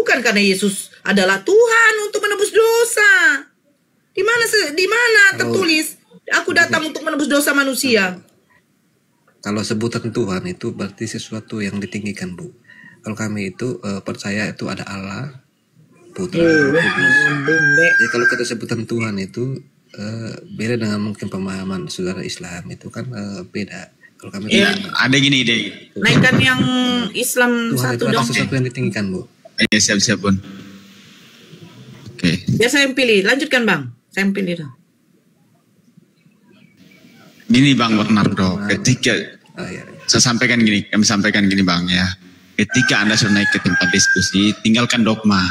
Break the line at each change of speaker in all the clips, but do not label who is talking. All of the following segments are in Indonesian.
Bukan karena Yesus adalah Tuhan untuk menebus dosa. Di mana tertulis aku datang untuk menebus dosa manusia?
Kalau sebutan Tuhan itu berarti sesuatu yang ditinggikan, Bu. Kalau kami itu percaya itu ada Allah, Putra, Roh Kudus. Jadi kalau kita sebutan Tuhan itu beda dengan mungkin pemahaman saudara Islam itu kan beda. Kalau kami
ada gini ide.
Naikkan yang Islam
Tuhan
satu
itu ada
dong.
sesuatu yang ditinggikan, Bu.
Siap-siap pun. Oke.
Biar saya yang pilih. Lanjutkan Bang. Saya yang pilih dong.
Gini Bang Bernardo, ketika kami sampaikan gini Bang ya. Ketika Anda sudah naik ke tempat diskusi, tinggalkan dogma.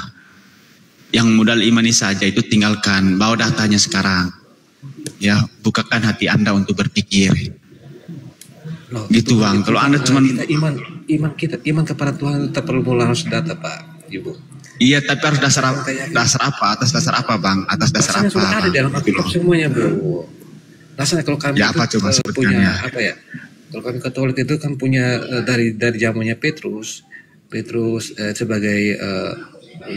Yang modal imani saja itu tinggalkan, bawa datanya sekarang. Ya, bukakan hati Anda untuk berpikir.
Loh,
gitu Bang. Kalau Anda cuma
iman kepada Tuhan tetap perlu harus data, Pak, Ibu.
Iya, tapi harus dasar apa? Atas dasar apa, Bang? Atas dasar apa?
Sudah ada dalam Alkitab semuanya, Bro. Rasanya kalau kami
ya, apa coba
punya apa ya? Kalau kami Katolik itu kan punya dari zamannya Petrus sebagai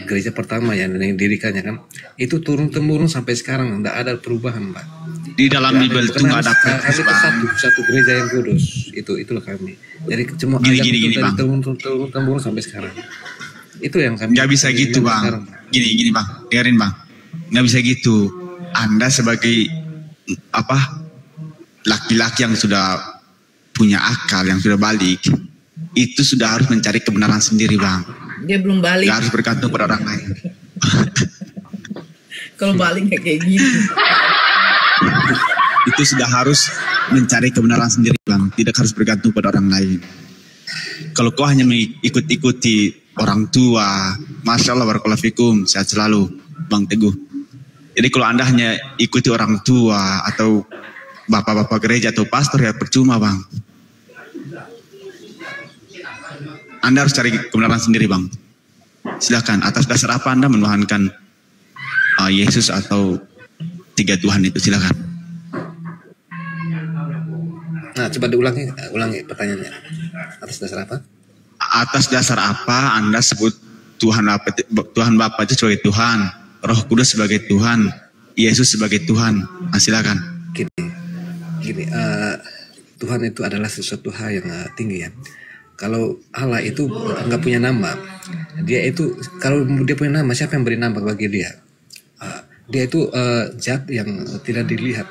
gereja pertama yang didirikannya kan, itu turun temurun sampai sekarang tidak ada perubahan, Pak.
Di dalam Bible itu nggak ada
Petrus, satu gereja yang kudus. Itulah kami. Jadi cuma
gini, Bang.
Turun temurun sampai sekarang. Itu yang kami.
Nggak bisa gitu Bang. Sekarang. Gini Bang, dengerin Bang. Nggak bisa gitu. Anda sebagai laki-laki yang sudah punya akal, yang sudah balik, itu sudah harus mencari kebenaran sendiri Bang.
Dia belum balik.
Nggak harus bergantung pada orang lain.
Kalau balik kayak gini.
Itu sudah harus mencari kebenaran sendiri Bang. Tidak harus bergantung pada orang lain. Kalau kau hanya mengikuti orang tua, Masya Allah, barakallahu fikum, sehat selalu, Bang Teguh. Jadi kalau Anda hanya ikuti orang tua atau bapak-bapak gereja atau pastor, ya percuma Bang. Anda harus cari kebenaran sendiri Bang. Silakan, atas dasar apa Anda menuhankan Yesus atau tiga Tuhan itu, silakan.
Nah, coba ulangi pertanyaannya. Atas dasar apa?
Atas dasar apa Anda sebut Tuhan Bapa itu sebagai Tuhan, Roh Kudus sebagai Tuhan, Yesus sebagai Tuhan? Nah, silakan.
Gini, Tuhan itu adalah sesuatu hal yang tinggi ya. Kalau Allah itu nggak punya nama, kalau dia punya nama, siapa yang beri nama bagi dia? Dia itu zat yang tidak dilihat,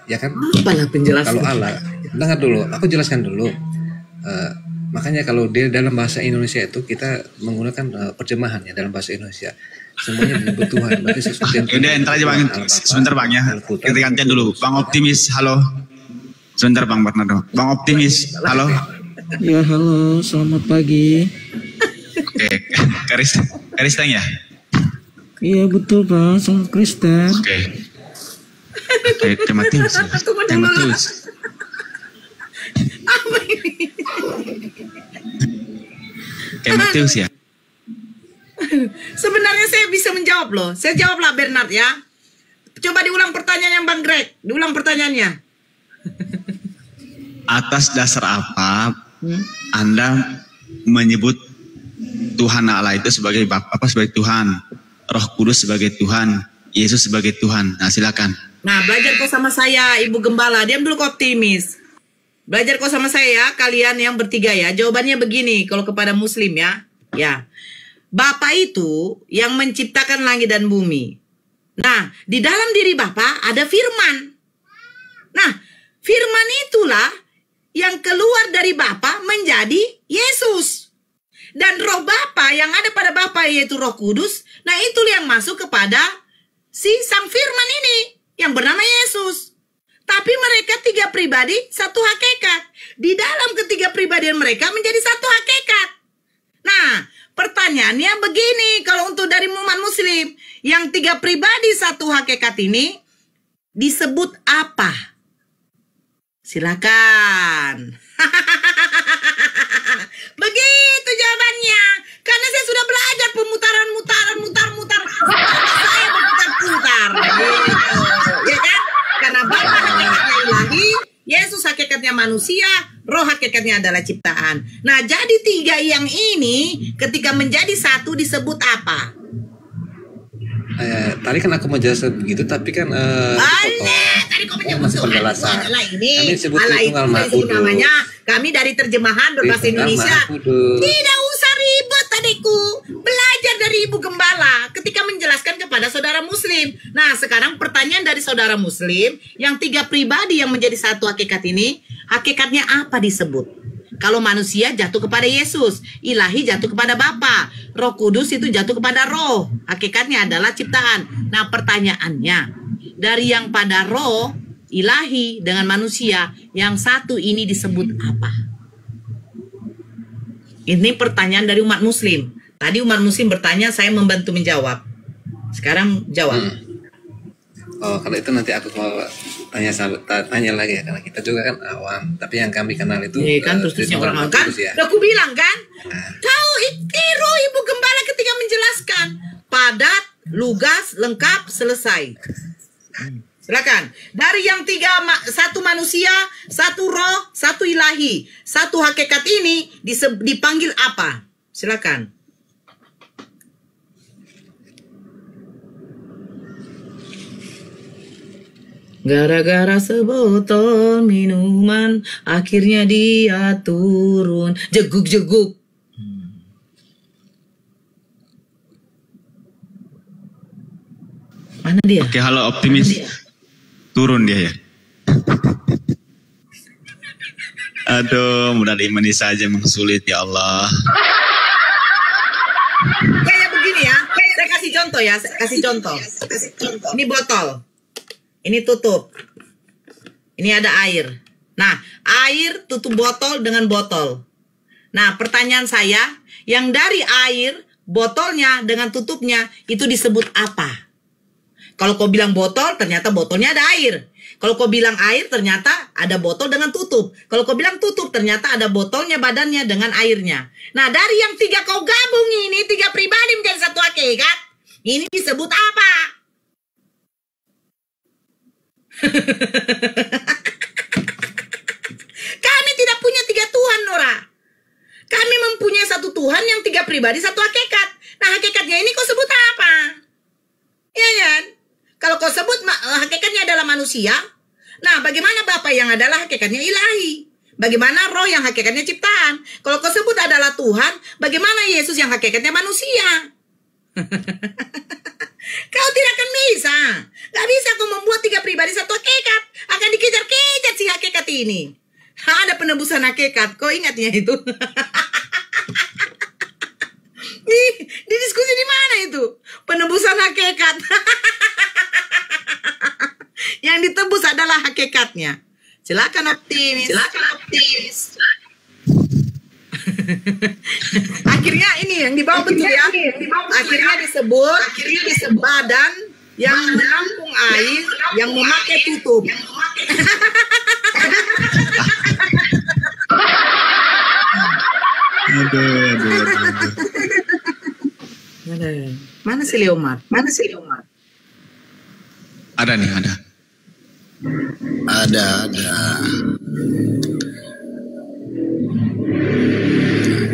ya kan?
Apalah penjelasan?
Kalau Allah, dengar dulu, aku jelaskan dulu. Makanya kalau dia dalam bahasa Indonesia itu kita menggunakan terjemahan ya dalam bahasa Indonesia. Semuanya disebut Tuhan. Berarti sesuatu yang
udah entar aja Bang, sebentar Bang ya. Kita gantian dulu. Bang Optimis, halo. Sebentar Bang Bernardo. Bang Optimis, halo.
Ya halo, selamat pagi.
Oke, Kristen ya?
Iya betul Bang, selamat Kristen.
Oke, Timotius.
Apa ini?
Timotius ya?
Sebenarnya saya bisa menjawab loh. Saya jawablah Bernard ya. Coba diulang pertanyaan yang Bang Greg. Diulang pertanyaannya.
Atas dasar apa Anda menyebut Tuhan Allah itu sebagai sebagai Tuhan, Roh Kudus sebagai Tuhan, Yesus sebagai Tuhan? Nah, silakan.
Nah, belajar kok sama saya, Ibu Gembala. Diam dulu kok, optimis. Belajar kok sama saya ya, kalian yang bertiga ya. Jawabannya begini, kalau kepada Muslim ya. Ya, Bapa itu yang menciptakan langit dan bumi. Nah, di dalam diri Bapa ada firman. Nah, firman itulah yang keluar dari Bapa menjadi Yesus. Dan roh Bapa yang ada pada Bapa yaitu Roh Kudus, nah itulah yang masuk kepada si sang firman ini yang bernama Yesus. Tapi mereka tiga pribadi, satu hakikat. Di dalam ketiga pribadian mereka menjadi satu hakikat. Nah, pertanyaannya begini, kalau untuk dari umat Muslim, yang tiga pribadi satu hakikat ini disebut apa? Silakan. Begitu jawabannya. Karena saya sudah belajar pemutaran. Saya berputar-putar. Gitu. Ya kan? Karena Bapa hakikatnya ilahi, Yesus hakikatnya manusia, roh hakikatnya adalah ciptaan. Nah, jadi tiga yang ini ketika menjadi satu disebut apa?
Tadi kan aku mau jelaskan begitu, tapi kan
Tadi kau menyebut
masih
Tuhan itu
penjelasan.
adalah ini.
Kami sebut
Allah itu
Tunggal
disebut
Maha
namanya. Kami dari terjemahan berbahasa
Tunggal
Indonesia.
Maha Kudus.
Tidak usah ribet adikku. Belajar dari Ibu Gembala ketika menjelaskan kepada saudara muslim. Nah, sekarang pertanyaan dari saudara muslim, yang tiga pribadi yang menjadi satu hakikat ini, hakikatnya apa disebut? Kalau manusia jatuh kepada Yesus, ilahi jatuh kepada Bapa, Roh Kudus itu jatuh kepada Roh. Hakikatnya adalah ciptaan. Nah, pertanyaannya, dari yang pada Roh, ilahi dengan manusia, yang satu ini disebut apa? Ini pertanyaan dari umat muslim. Tadi umat muslim bertanya, saya membantu menjawab. Sekarang jawab.
Oh, kalau itu nanti aku mau tanya lagi ya, karena kita juga kan awam, tapi yang kami kenal itu
kan terusnya orang awam kan?
ya.
Udah aku bilang kan, kau tiru Ibu Gembala ketika menjelaskan padat, lugas, lengkap, selesai. Silakan. Dari yang tiga, satu manusia, satu roh, satu ilahi, satu hakikat ini dipanggil apa? Silakan. Gara-gara sebotol minuman, akhirnya dia turun. Jeguk-jeguk. Mana dia?
Oke, halo optimis. Turun dia ya. Aduh, mudah imani saja mengsulit ya Allah.
Kayak begini ya. Saya kasih contoh ya. Kasih contoh. Ini botol. Ini tutup. Ini ada air. Nah, air tutup botol dengan botol. Nah, pertanyaan saya, yang dari air, botolnya dengan tutupnya, itu disebut apa? Kalau kau bilang botol, ternyata botolnya ada air. Kalau kau bilang air, ternyata ada botol dengan tutup. Kalau kau bilang tutup, ternyata ada botolnya, badannya dengan airnya. Nah, dari yang tiga kau gabung ini, tiga pribadi menjadi satu hakikat, ini disebut apa? Kami tidak punya tiga Tuhan, Nora. Kami mempunyai satu Tuhan yang tiga pribadi, satu hakikat. Nah, hakikatnya ini kau sebut apa? Ya kan? Kalau kau sebut hakikatnya adalah manusia, nah bagaimana Bapa yang adalah hakikatnya ilahi? Bagaimana Roh yang hakikatnya ciptaan? Kalau kau sebut adalah Tuhan, bagaimana Yesus yang hakikatnya manusia? Kau tidak akan bisa. Gak bisa kau membuat tiga pribadi satu hakikat. Akan dikejar-kejar si hakikat ini. Ada penebusan hakikat. Kau ingatnya itu? Di diskusi di mana itu? Penebusan hakikat. Yang ditebus adalah hakikatnya. Silakan optimis. Silakan optimis. Akhirnya ini yang dibawa betul ya. Akhirnya disebut badan yang menampung air, yang memakai tutup. Mana si Leomar? Mana si Leomar?
Ada nih, ada.
Ada.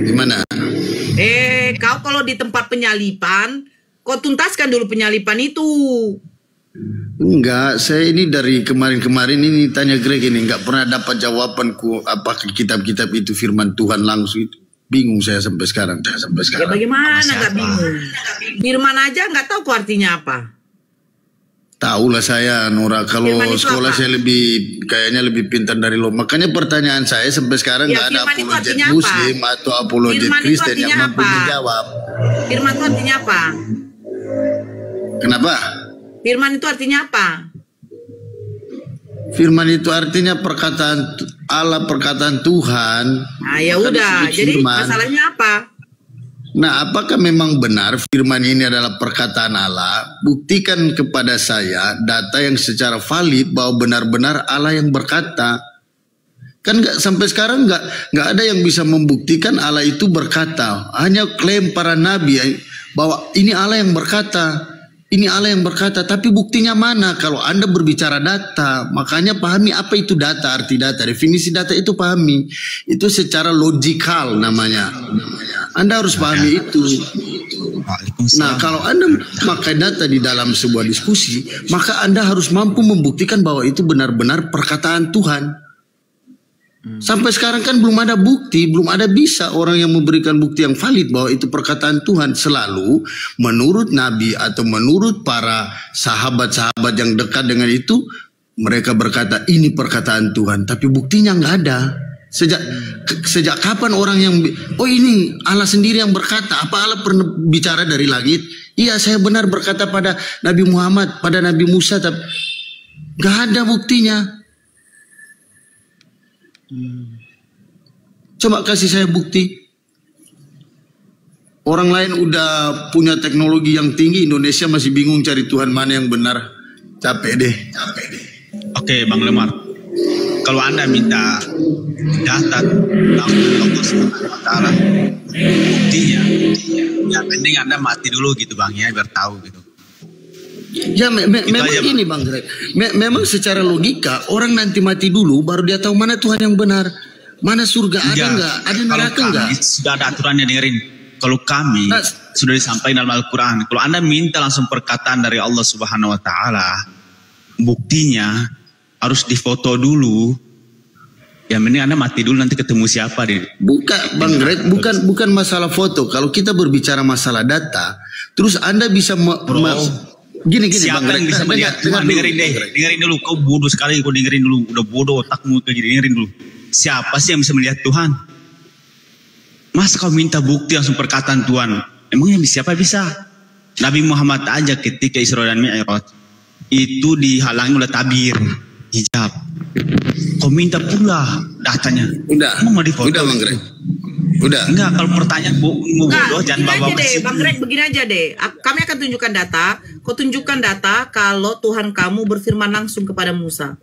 Gimana?
Kau kalau di tempat penyalipan, kau tuntaskan dulu penyalipan itu.
Enggak, saya ini dari kemarin-kemarin ini tanya Greg ini enggak pernah dapat jawabanku apakah kitab-kitab itu firman Tuhan langsung itu. Bingung saya sampai sekarang.
Ya bagaimana nggak bingung? Firman aja nggak tahu kok artinya apa.
Tahulah saya, Nora, kalau
Firman itu
sekolah
apa?
saya kayaknya lebih pintar dari lo. Makanya pertanyaan saya sampai sekarang
Ya,
nggak ada
firman itu
apologet
artinya apa?
Muslim atau apologet
Firman itu
Kristen yang
artinya
mampu
apa?
menjawab.
Firman itu artinya apa?
Kenapa?
Firman itu artinya apa?
Firman itu artinya perkataan Allah, perkataan Tuhan.
Nah ya
Bukan
udah,
disebut
jadi
firman.
masalahnya apa?
Nah, apakah memang benar firman ini adalah perkataan Allah? Buktikan kepada saya data yang secara valid bahwa benar-benar Allah yang berkata. Kan sampai sekarang nggak ada yang bisa membuktikan Allah itu berkata. Hanya klaim para nabi bahwa ini Allah yang berkata. ini Allah yang berkata, tapi buktinya mana? Kalau Anda berbicara data, makanya pahami apa itu data, arti data, definisi data itu pahami. Itu secara logikal namanya. Anda harus pahami itu. Nah, kalau Anda memakai data di dalam sebuah diskusi, maka Anda harus mampu membuktikan bahwa itu benar-benar perkataan Tuhan. Sampai sekarang kan belum ada bukti, belum ada bisa orang yang memberikan bukti yang valid bahwa itu perkataan Tuhan. Selalu menurut Nabi atau menurut para sahabat-sahabat yang dekat dengan itu, mereka berkata ini perkataan Tuhan, tapi buktinya nggak ada. Sejak kapan orang yang ini Allah sendiri yang berkata? Apa Allah pernah bicara dari langit? Iya, saya benar berkata pada Nabi Muhammad, pada Nabi Musa, tapi nggak ada buktinya. Coba kasih saya bukti. Orang lain udah punya teknologi yang tinggi, Indonesia masih bingung cari Tuhan mana yang benar. Capek deh.
Oke, Bang Lemar. Kalau Anda minta data tentang Allah Subhanahu wa Ta'ala, buktinya, yang penting Anda mati dulu gitu Bang ya, biar tahu gitu.
Ya memang ini Bang Greg. Memang secara logika orang nanti mati dulu baru dia tahu mana Tuhan yang benar, mana surga ada enggak, ada neraka enggak.
Sudah ada aturannya, dengerin. Kalau kami sudah disampaikan dalam Al-Quran, kalau Anda minta langsung perkataan dari Allah Subhanahu Wa Taala, buktinya harus difoto dulu. Ya mending Anda mati dulu, nanti ketemu siapa deh.
Bukan Bang Greg, bukan masalah foto. Kalau kita berbicara masalah data, terus Anda bisa Gini
siapa
Bang
yang bisa melihat Tuhan? Dengerin dulu. Kau bodoh sekali, kau dengerin dulu. Udah bodoh otakmu kayak gini, dengerin dulu. Siapa sih yang bisa melihat Tuhan? Masa kau minta bukti langsung perkataan Tuhan? Emangnya siapa bisa? Nabi Muhammad aja ketika Isra dan Mi'raj itu dihalangi oleh tabir hijab. Kau minta pula datanya.
Udah.
Mau difoto?
Udah Bang Greg. Udah.
Enggak, kalau pertanyaan bodoh jangan bawa
deh, Bang Greg, begini aja deh. Kami akan tunjukkan data. Kau tunjukkan data kalau Tuhan kamu berfirman langsung kepada Musa.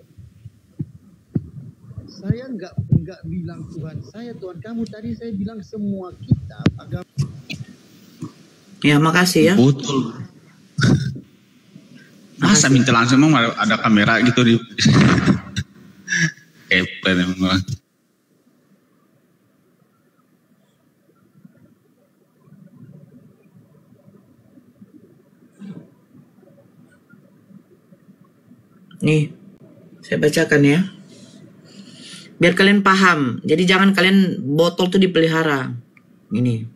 Saya enggak bilang Tuhan saya, Tuhan kamu. Tadi saya bilang semua kita agama.
Ya, makasih ya.
Betul. Masa minta langsung, memang ada kamera gitu di memang.
Nih, saya bacakan ya. Biar kalian paham. Jadi jangan kalian botol tuh dipelihara. Ini.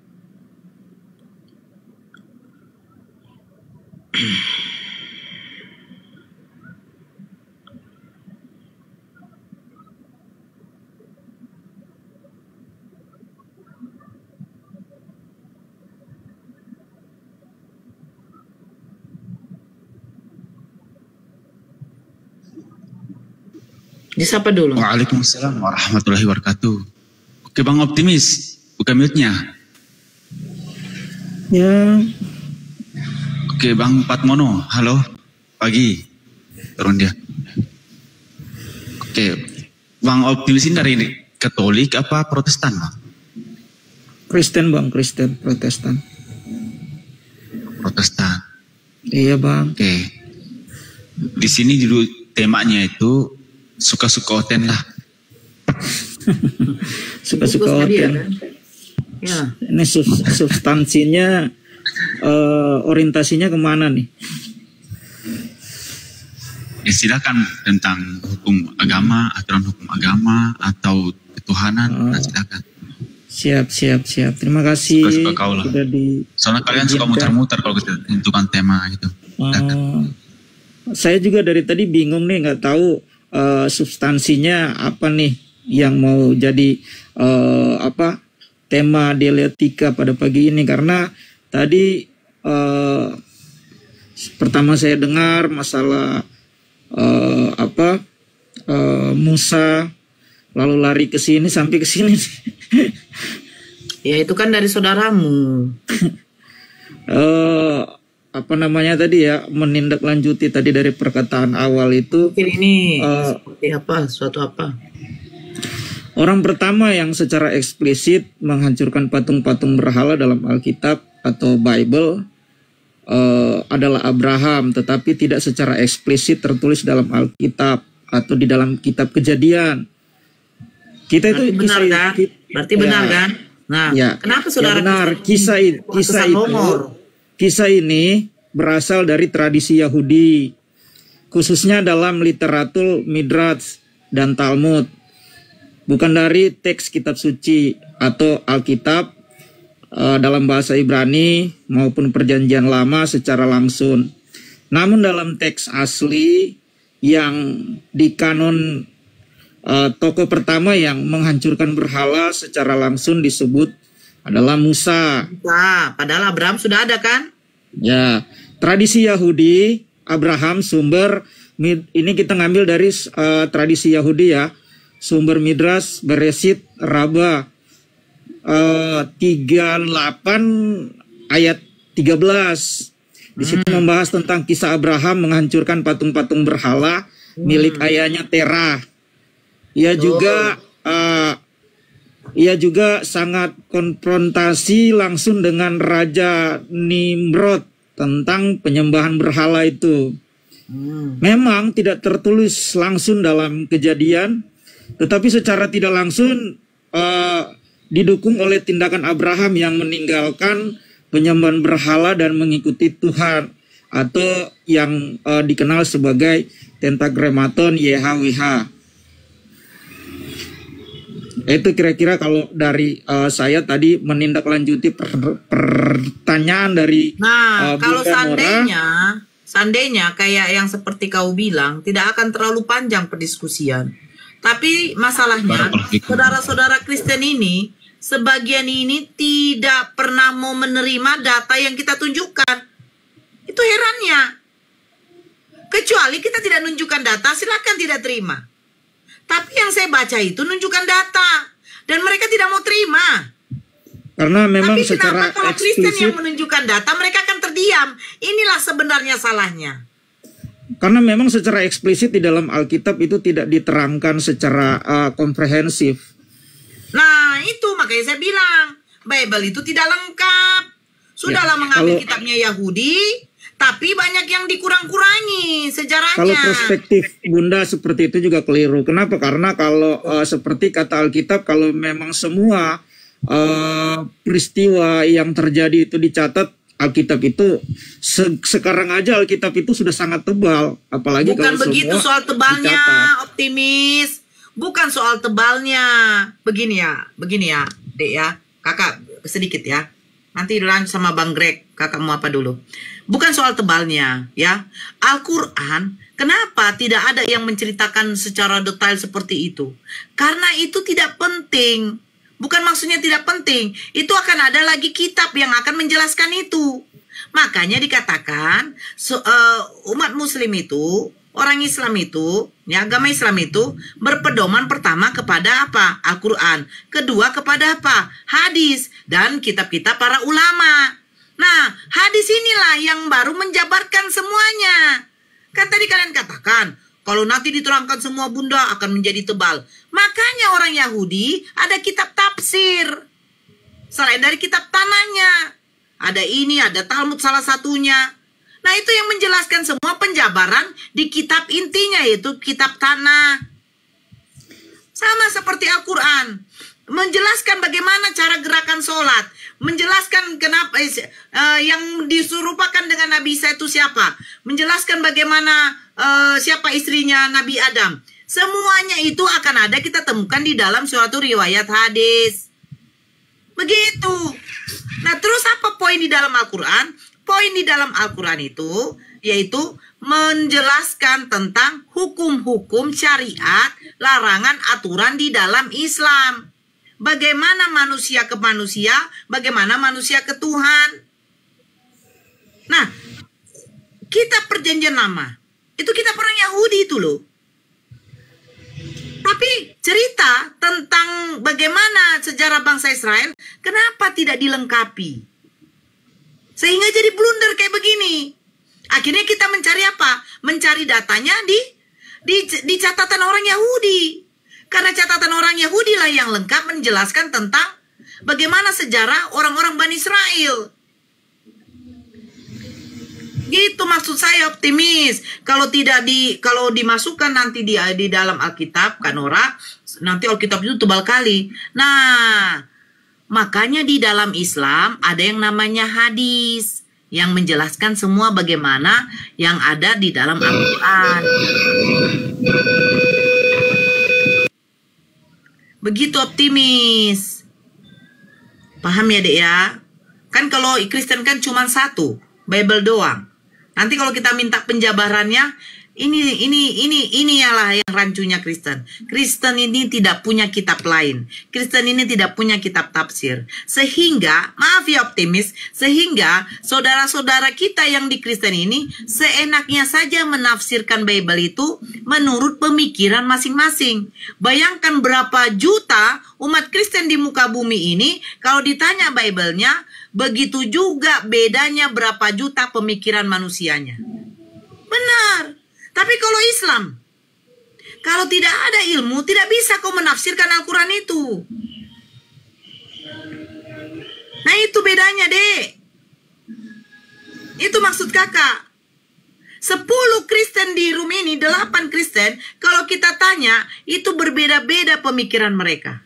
Disapa dulu.
Waalaikumsalam warahmatullahi wabarakatuh. Oke Bang Optimis, buka mute-nya.
Ya.
Oke Bang Patmono, halo, pagi. Turun dia. Oke, Bang Optimis ini dari Katolik apa Protestan Bang?
Kristen Bang, Kristen, Protestan.
Protestan.
Iya Bang.
Oke. Di sini dulu temanya itu suka-suka oten lah.
Suka-suka oten.
Ya.
Ini substansinya, orientasinya kemana nih?
Ya silakan tentang hukum agama, aturan hukum agama atau ketuhanan, silakan.
Siap. Terima kasih.
Suka-suka kau lah. Soalnya kalian suka muter-muter kalau kita tentukan tema gitu.
Saya juga dari tadi bingung nih, nggak tahu substansinya apa nih yang mau jadi tema dialektika pada pagi ini, karena tadi pertama saya dengar masalah Musa lalu lari ke sini sampai ke sini.
Ya itu kan dari saudaramu.
Apa namanya tadi ya, menindaklanjuti tadi dari perkataan awal itu.
Mungkin ini seperti apa, suatu apa?
Orang pertama yang secara eksplisit menghancurkan patung-patung berhala dalam Alkitab atau Bible adalah Abraham, tetapi tidak secara eksplisit tertulis dalam Alkitab atau di dalam kitab Kejadian. Kita itu
Berarti benar kan? Berarti benar kan? Nah,
Ya,
kenapa
ya
saudara
benar.
Kristen
Kisah ini berasal dari tradisi Yahudi, khususnya dalam literatur Midrash dan Talmud, bukan dari teks kitab suci atau Alkitab dalam bahasa Ibrani maupun Perjanjian Lama secara langsung. Namun dalam teks asli yang di kanon tokoh pertama yang menghancurkan berhala secara langsung disebut adalah Musa.
Nah, padahal Abraham sudah ada kan?
Ya, tradisi Yahudi, Abraham sumber ini kita ngambil dari tradisi Yahudi ya, sumber Midrash Bereshit Rabbah 38 ayat 13. Di situ membahas tentang kisah Abraham menghancurkan patung-patung berhala milik ayahnya Terah. Ia juga sangat konfrontasi langsung dengan Raja Nimrod tentang penyembahan berhala itu. Memang tidak tertulis langsung dalam Kejadian, tetapi secara tidak langsung didukung oleh tindakan Abraham yang meninggalkan penyembahan berhala dan mengikuti Tuhan, atau yang dikenal sebagai Tetragrammaton YHWH. Itu kira-kira kalau dari saya tadi menindaklanjuti pertanyaan dari
Kalau
Bunda Nora.
seandainya kayak yang seperti kau bilang, tidak akan terlalu panjang perdiskusian. Tapi masalahnya, saudara-saudara Kristen ini, sebagian ini tidak pernah mau menerima data yang kita tunjukkan. Itu herannya. Kecuali kita tidak nunjukkan data, silakan tidak terima. Tapi yang saya baca itu nunjukkan data, dan mereka tidak mau terima.
Karena memang
Tapi
secara
kenapa kalau Kristen yang
eksplisit,
menunjukkan data, mereka akan terdiam? Inilah sebenarnya salahnya.
karena memang secara eksplisit di dalam Alkitab itu tidak diterangkan secara komprehensif.
Nah, itu makanya saya bilang, Bible itu tidak lengkap. Sudahlah mengambil
kalau-
kitabnya Yahudi, tapi banyak yang dikurang-kurangi sejarahnya.
Kalau perspektif Bunda seperti itu juga keliru. Kenapa? Karena kalau seperti kata Alkitab, kalau memang semua peristiwa yang terjadi itu dicatat, Alkitab itu sekarang aja Alkitab itu sudah sangat tebal, apalagi
Bukan
kalau
begitu
semua
soal tebalnya,
dicatat.
optimis. Bukan soal tebalnya. Begini ya, Dek ya. Kakak sedikit ya. Nanti lanjut sama Bang Greg. Kakak mau apa dulu? Bukan soal tebalnya ya. Al-Quran, kenapa tidak ada yang menceritakan secara detail seperti itu? Karena itu tidak penting. Bukan maksudnya tidak penting. Itu akan ada lagi kitab yang akan menjelaskan itu. Makanya dikatakan umat muslim itu, orang Islam itu, ya, agama Islam itu berpedoman pertama kepada apa? Al-Quran. Kedua kepada apa? Hadis dan kitab-kitab para ulama. Nah, hadis inilah yang baru menjabarkan semuanya. Kan tadi kalian katakan, kalau nanti diterangkan semua Bunda akan menjadi tebal. Makanya orang Yahudi ada kitab tafsir. Selain dari kitab tanahnya. Ada ini, ada Talmud salah satunya. Nah, itu yang menjelaskan semua penjabaran di kitab intinya, yaitu kitab tanah. Sama seperti Al-Quran. Menjelaskan bagaimana cara gerakan sholat. Menjelaskan kenapa yang disurupakan dengan Nabi Isa itu siapa. Menjelaskan bagaimana siapa istrinya Nabi Adam. Semuanya itu akan ada kita temukan di dalam suatu riwayat hadis. Begitu. Nah, terus apa poin di dalam Al-Quran? Poin di dalam Al-Quran itu yaitu menjelaskan tentang hukum-hukum syariat, larangan, aturan di dalam Islam. Bagaimana manusia ke manusia, bagaimana manusia ke Tuhan. Nah, kitab Perjanjian Lama, itu kitab orang Yahudi itu loh. Tapi cerita tentang bagaimana sejarah bangsa Israel, kenapa tidak dilengkapi? Sehingga jadi blunder kayak begini. Akhirnya kita mencari apa? Mencari datanya di catatan orang Yahudi. Karena catatan orang Yahudi lah yang lengkap menjelaskan tentang bagaimana sejarah orang-orang Bani Israel. Gitu maksud saya optimis. Kalau dimasukkan nanti di dalam Alkitab Kanora, nanti Alkitab itu tebal kali. Nah, makanya di dalam Islam ada yang namanya hadis yang menjelaskan semua bagaimana yang ada di dalam Al-Quran. Begitu optimis. Paham ya dek ya? Kan kalau Kristen kan cuma satu, Bible doang. Nanti kalau kita minta penjabarannya, ini ialah yang rancunya Kristen. Kristen ini tidak punya kitab lain. Kristen ini tidak punya kitab tafsir. Sehingga, maaf ya optimis, sehingga saudara-saudara kita yang di Kristen ini seenaknya saja menafsirkan Bible itu menurut pemikiran masing-masing. Bayangkan berapa juta umat Kristen di muka bumi ini, kalau ditanya Bible-nya, begitu juga bedanya berapa juta pemikiran manusianya. Benar. Tapi kalau Islam, kalau tidak ada ilmu, tidak bisa kau menafsirkan Al-Quran itu. Nah itu bedanya dek. Itu maksud kakak. 10 Kristen di room ini, 8 Kristen, kalau kita tanya, itu berbeda-beda pemikiran mereka.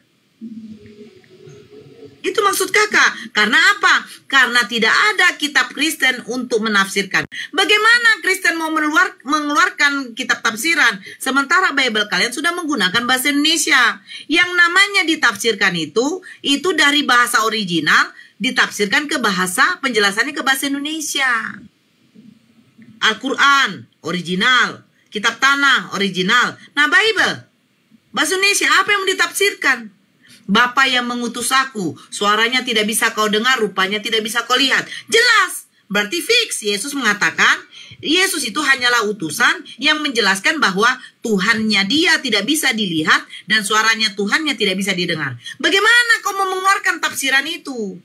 Itu maksud kakak. Karena apa? Karena tidak ada kitab Kristen untuk menafsirkan. Bagaimana Kristen mau mengeluarkan kitab tafsiran sementara Bible kalian sudah menggunakan bahasa Indonesia? Yang namanya ditafsirkan itu dari bahasa original ditafsirkan ke bahasa, penjelasannya ke bahasa Indonesia. Al-Quran original, kitab tanah original. Nah Bible bahasa Indonesia apa yang mau ditafsirkan? Bapa yang mengutus aku, suaranya tidak bisa kau dengar, rupanya tidak bisa kau lihat. Jelas, berarti fix. Yesus mengatakan, Yesus itu hanyalah utusan yang menjelaskan bahwa Tuhannya dia tidak bisa dilihat dan suaranya Tuhannya tidak bisa didengar. Bagaimana kau mau mengeluarkan tafsiran itu?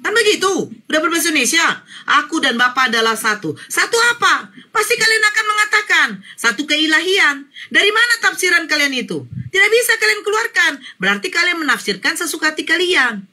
Kan begitu, udah berbahasa Indonesia. Aku dan Bapa adalah satu. Satu apa? Pasti kalian akan mengatakan satu keilahian. Dari mana tafsiran kalian itu? Tidak bisa kalian keluarkan. Berarti kalian menafsirkan sesuka hati kalian.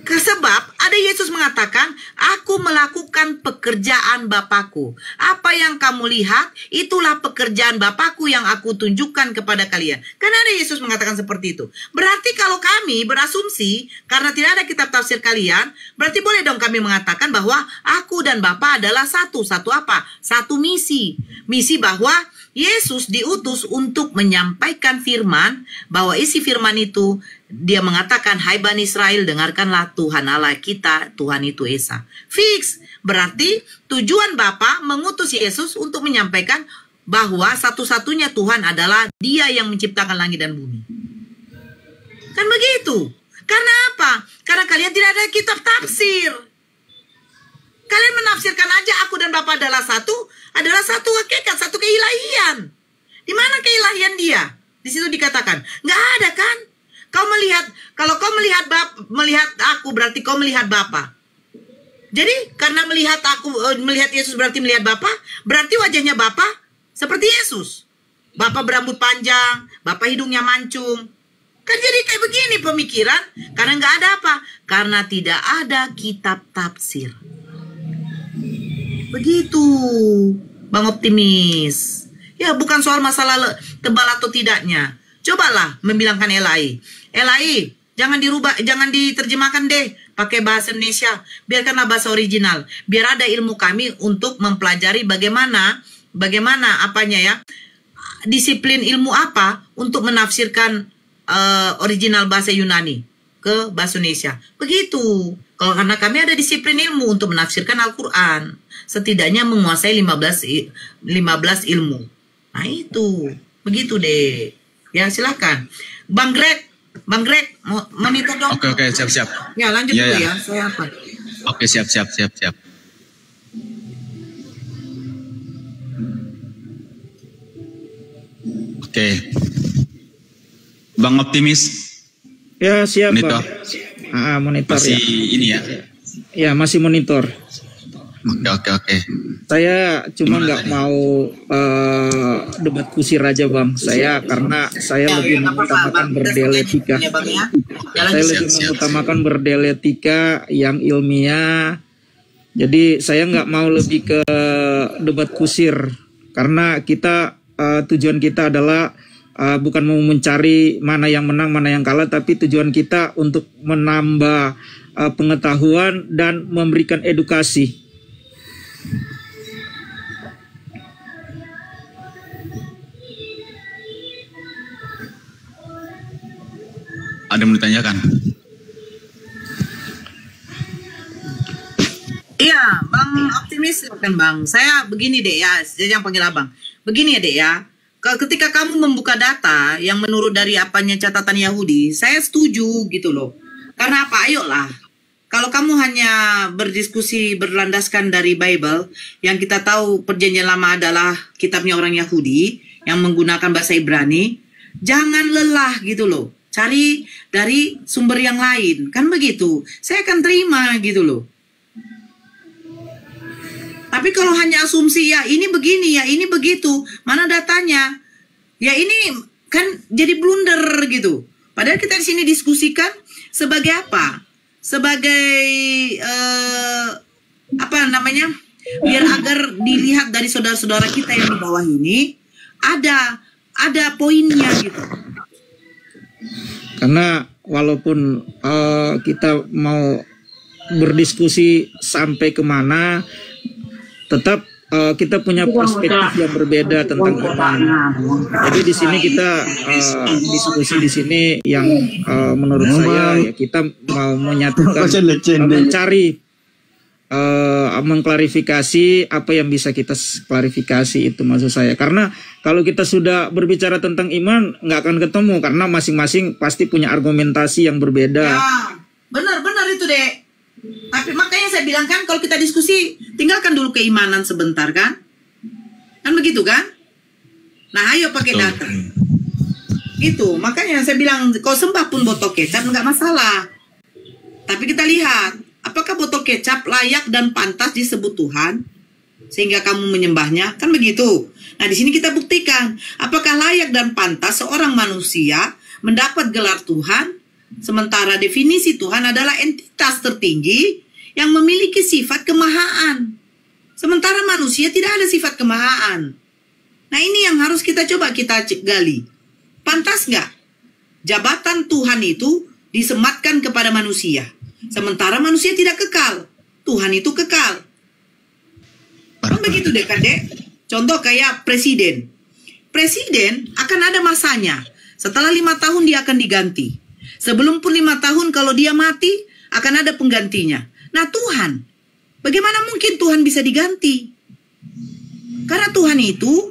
Sebab ada Yesus mengatakan, aku melakukan pekerjaan Bapakku. Apa yang kamu lihat, itulah pekerjaan Bapakku yang aku tunjukkan kepada kalian. Karena ada Yesus mengatakan seperti itu. Berarti kalau kami berasumsi, karena tidak ada kitab tafsir kalian, berarti boleh dong kami mengatakan bahwa aku dan Bapa adalah satu. Satu apa? Satu misi. Misi bahwa Yesus diutus untuk menyampaikan firman, bahwa isi firman itu dia mengatakan, hai Bani Israel, dengarkanlah Tuhan Allah kita, Tuhan itu Esa. Fix. Berarti tujuan Bapa mengutus Yesus untuk menyampaikan bahwa satu-satunya Tuhan adalah dia yang menciptakan langit dan bumi. Kan begitu. Karena apa? Karena kalian tidak ada kitab tafsir. Kalian menafsirkan aja aku dan Bapa adalah satu hakikat, satu keilahian. Di mana keilahian dia? Di situ dikatakan, nggak ada kan? Kau melihat, kalau kau melihat aku berarti kau melihat Bapa. Jadi karena melihat Yesus berarti melihat Bapa, berarti wajahnya Bapa seperti Yesus. Bapa berambut panjang, Bapa hidungnya mancung. Kan jadi kayak begini pemikiran, karena nggak ada apa? Karena tidak ada kitab tafsir. Begitu, Bang Optimis. Ya bukan soal masalah tebal atau tidaknya. Cobalah membilangkan Elai, jangan dirubah, jangan diterjemahkan deh pakai bahasa Indonesia. Biarkanlah bahasa original. Biar ada ilmu kami untuk mempelajari bagaimana apanya ya, disiplin ilmu apa untuk menafsirkan original bahasa Yunani ke bahasa Indonesia. Begitu. Kalau karena kami ada disiplin ilmu untuk menafsirkan Al-Quran, setidaknya menguasai 15 ilmu. Nah itu, begitu deh. Ya silakan, Bang Greg, monitor dong.
Oke, siap.
Ya lanjut dulu ya, saya apa?
Oke, siap. Oke, Bang Optimis.
Ya siap
monitor.
Bang. Monitor
masih
ya.
Ini ya.
Ya masih monitor.
Oke.
Saya cuma
Gimana
nggak
tadi?
mau debat kusir aja bang. Karena saya lebih
nggak apa-apa,
mengutamakan
Bang. Kita
berdialektika.
ya, Bang, ya. Jalan
Saya
Siap,
lebih
siap,
mengutamakan berdialektika yang ilmiah. Jadi saya nggak mau lebih ke debat kusir karena kita tujuan kita adalah bukan mau mencari mana yang menang mana yang kalah, tapi tujuan kita untuk menambah pengetahuan dan memberikan edukasi.
Ada yang mau ditanyakan?
Iya, Bang Optimis silakan Bang. Saya begini deh ya, saya yang panggil Abang. Begini ya deh ya. Ketika kamu membuka data yang menurut dari apanya catatan Yahudi, saya setuju gitu loh. Karena apa? Ayolah. Kalau kamu hanya berdiskusi berlandaskan dari Bible, yang kita tahu Perjanjian Lama adalah kitabnya orang Yahudi yang menggunakan bahasa Ibrani, jangan lelah gitu loh. Cari dari sumber yang lain. Kan begitu. Saya akan terima gitu loh. Tapi kalau hanya asumsi ya ini begini ya ini begitu, mana datanya? Ya ini kan jadi blunder gitu. Padahal kita di sini diskusikan sebagai apa? Sebagai apa namanya? Biar agar dilihat dari saudara-saudara kita yang di bawah ini ada poinnya gitu.
Karena walaupun kita mau berdiskusi sampai kemana, tetap kita punya perspektif yang berbeda tentang iman. Jadi di sini kita diskusi di sini yang menurut saya ya kita mau menyatukan, mencari mengklarifikasi apa yang bisa kita klarifikasi, itu maksud saya. Karena kalau kita sudah berbicara tentang iman nggak akan ketemu karena masing-masing pasti punya argumentasi yang berbeda.
Ya, benar itu deh. Tapi makanya saya bilang kan kalau kita diskusi tinggalkan dulu keimanan sebentar kan begitu kan. Nah ayo pakai data gitu. Makanya saya bilang kalau sembah pun botol kecap nggak masalah, tapi kita lihat apakah botol kecap layak dan pantas disebut Tuhan sehingga kamu menyembahnya, kan begitu. Nah di sini kita buktikan apakah layak dan pantas seorang manusia mendapat gelar Tuhan. Sementara definisi Tuhan adalah entitas tertinggi yang memiliki sifat kemahaan. Sementara manusia tidak ada sifat kemahaan. Nah ini yang harus kita coba kita gali. Pantas nggak jabatan Tuhan itu disematkan kepada manusia? Sementara manusia tidak kekal. Tuhan itu kekal. Kan begitu deh kan dek. Contoh kayak presiden. Presiden akan ada masanya. Setelah 5 tahun dia akan diganti. Sebelum pun 5 tahun kalau dia mati akan ada penggantinya. Nah Tuhan, bagaimana mungkin Tuhan bisa diganti? Karena Tuhan itu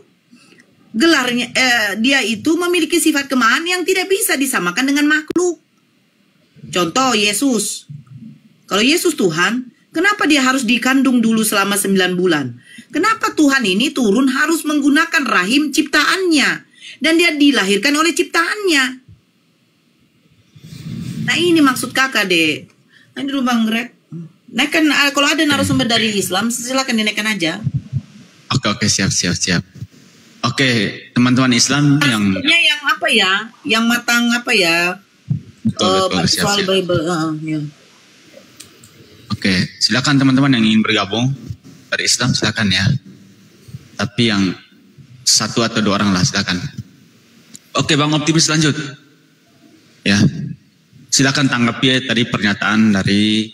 gelarnya dia itu memiliki sifat kemahan yang tidak bisa disamakan dengan makhluk. Contoh Yesus. Kalau Yesus Tuhan, kenapa dia harus dikandung dulu selama 9 bulan? Kenapa Tuhan ini turun harus menggunakan rahim ciptaannya dan dia dilahirkan oleh ciptaannya? Nah ini maksud kakak deh. Nah dulu Bang Greg. Naikkan kalau ada narasumber dari Islam silakan dinaikkan aja.
Oke, siap. Oke, teman-teman Islam yang
apa ya? Yang matang apa ya?
betul,
soal
siap.
Bible. Ya.
Oke, silakan teman-teman yang ingin bergabung dari Islam silakan ya. Tapi yang 1 atau 2 orang lah silakan. Oke, Bang Optimis lanjut. Ya. Silakan tanggapi tadi pernyataan dari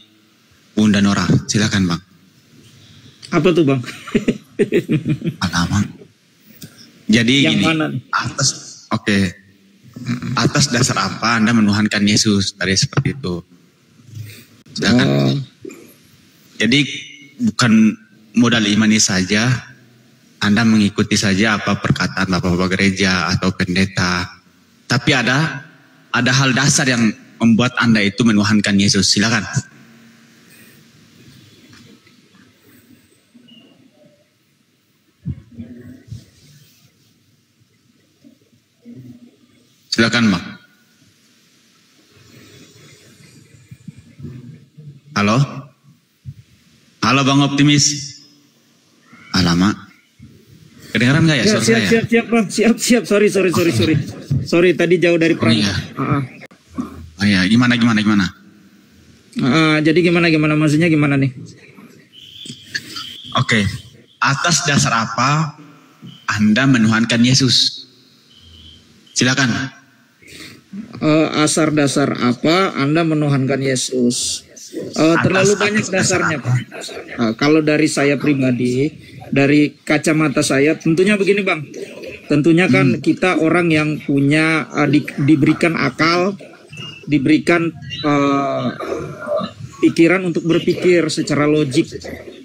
Bunda Nora. Silakan Bang.
Apa tuh Bang?
Bang. Jadi
Yang
gini,
mana nih?
atas dasar apa Anda menuhankan Yesus tadi seperti itu? Silakan. Jadi bukan modal imani saja, Anda mengikuti saja apa perkataan bapak-bapak gereja atau pendeta, tapi ada hal dasar yang membuat Anda itu menuhankan Yesus. Silakan. Silakan, Bang. Halo? Halo Bang Optimis. Alamak. Kedengaran nggak ya suara saya?
Siap Bang. Siap. Sorry. Sorry tadi jauh dari perang.
Iya. Oh iya, gimana?
Jadi gimana maksudnya gimana nih?
Oke. Atas dasar apa Anda menuhankan Yesus? Silakan.
Asar dasar apa Anda menuhankan Yesus? Terlalu banyak dasarnya, Pak. Kalau dari saya pribadi, dari kacamata saya, tentunya begini, Bang. Tentunya kan kita orang yang punya diberikan akal, diberikan pikiran untuk berpikir secara logik,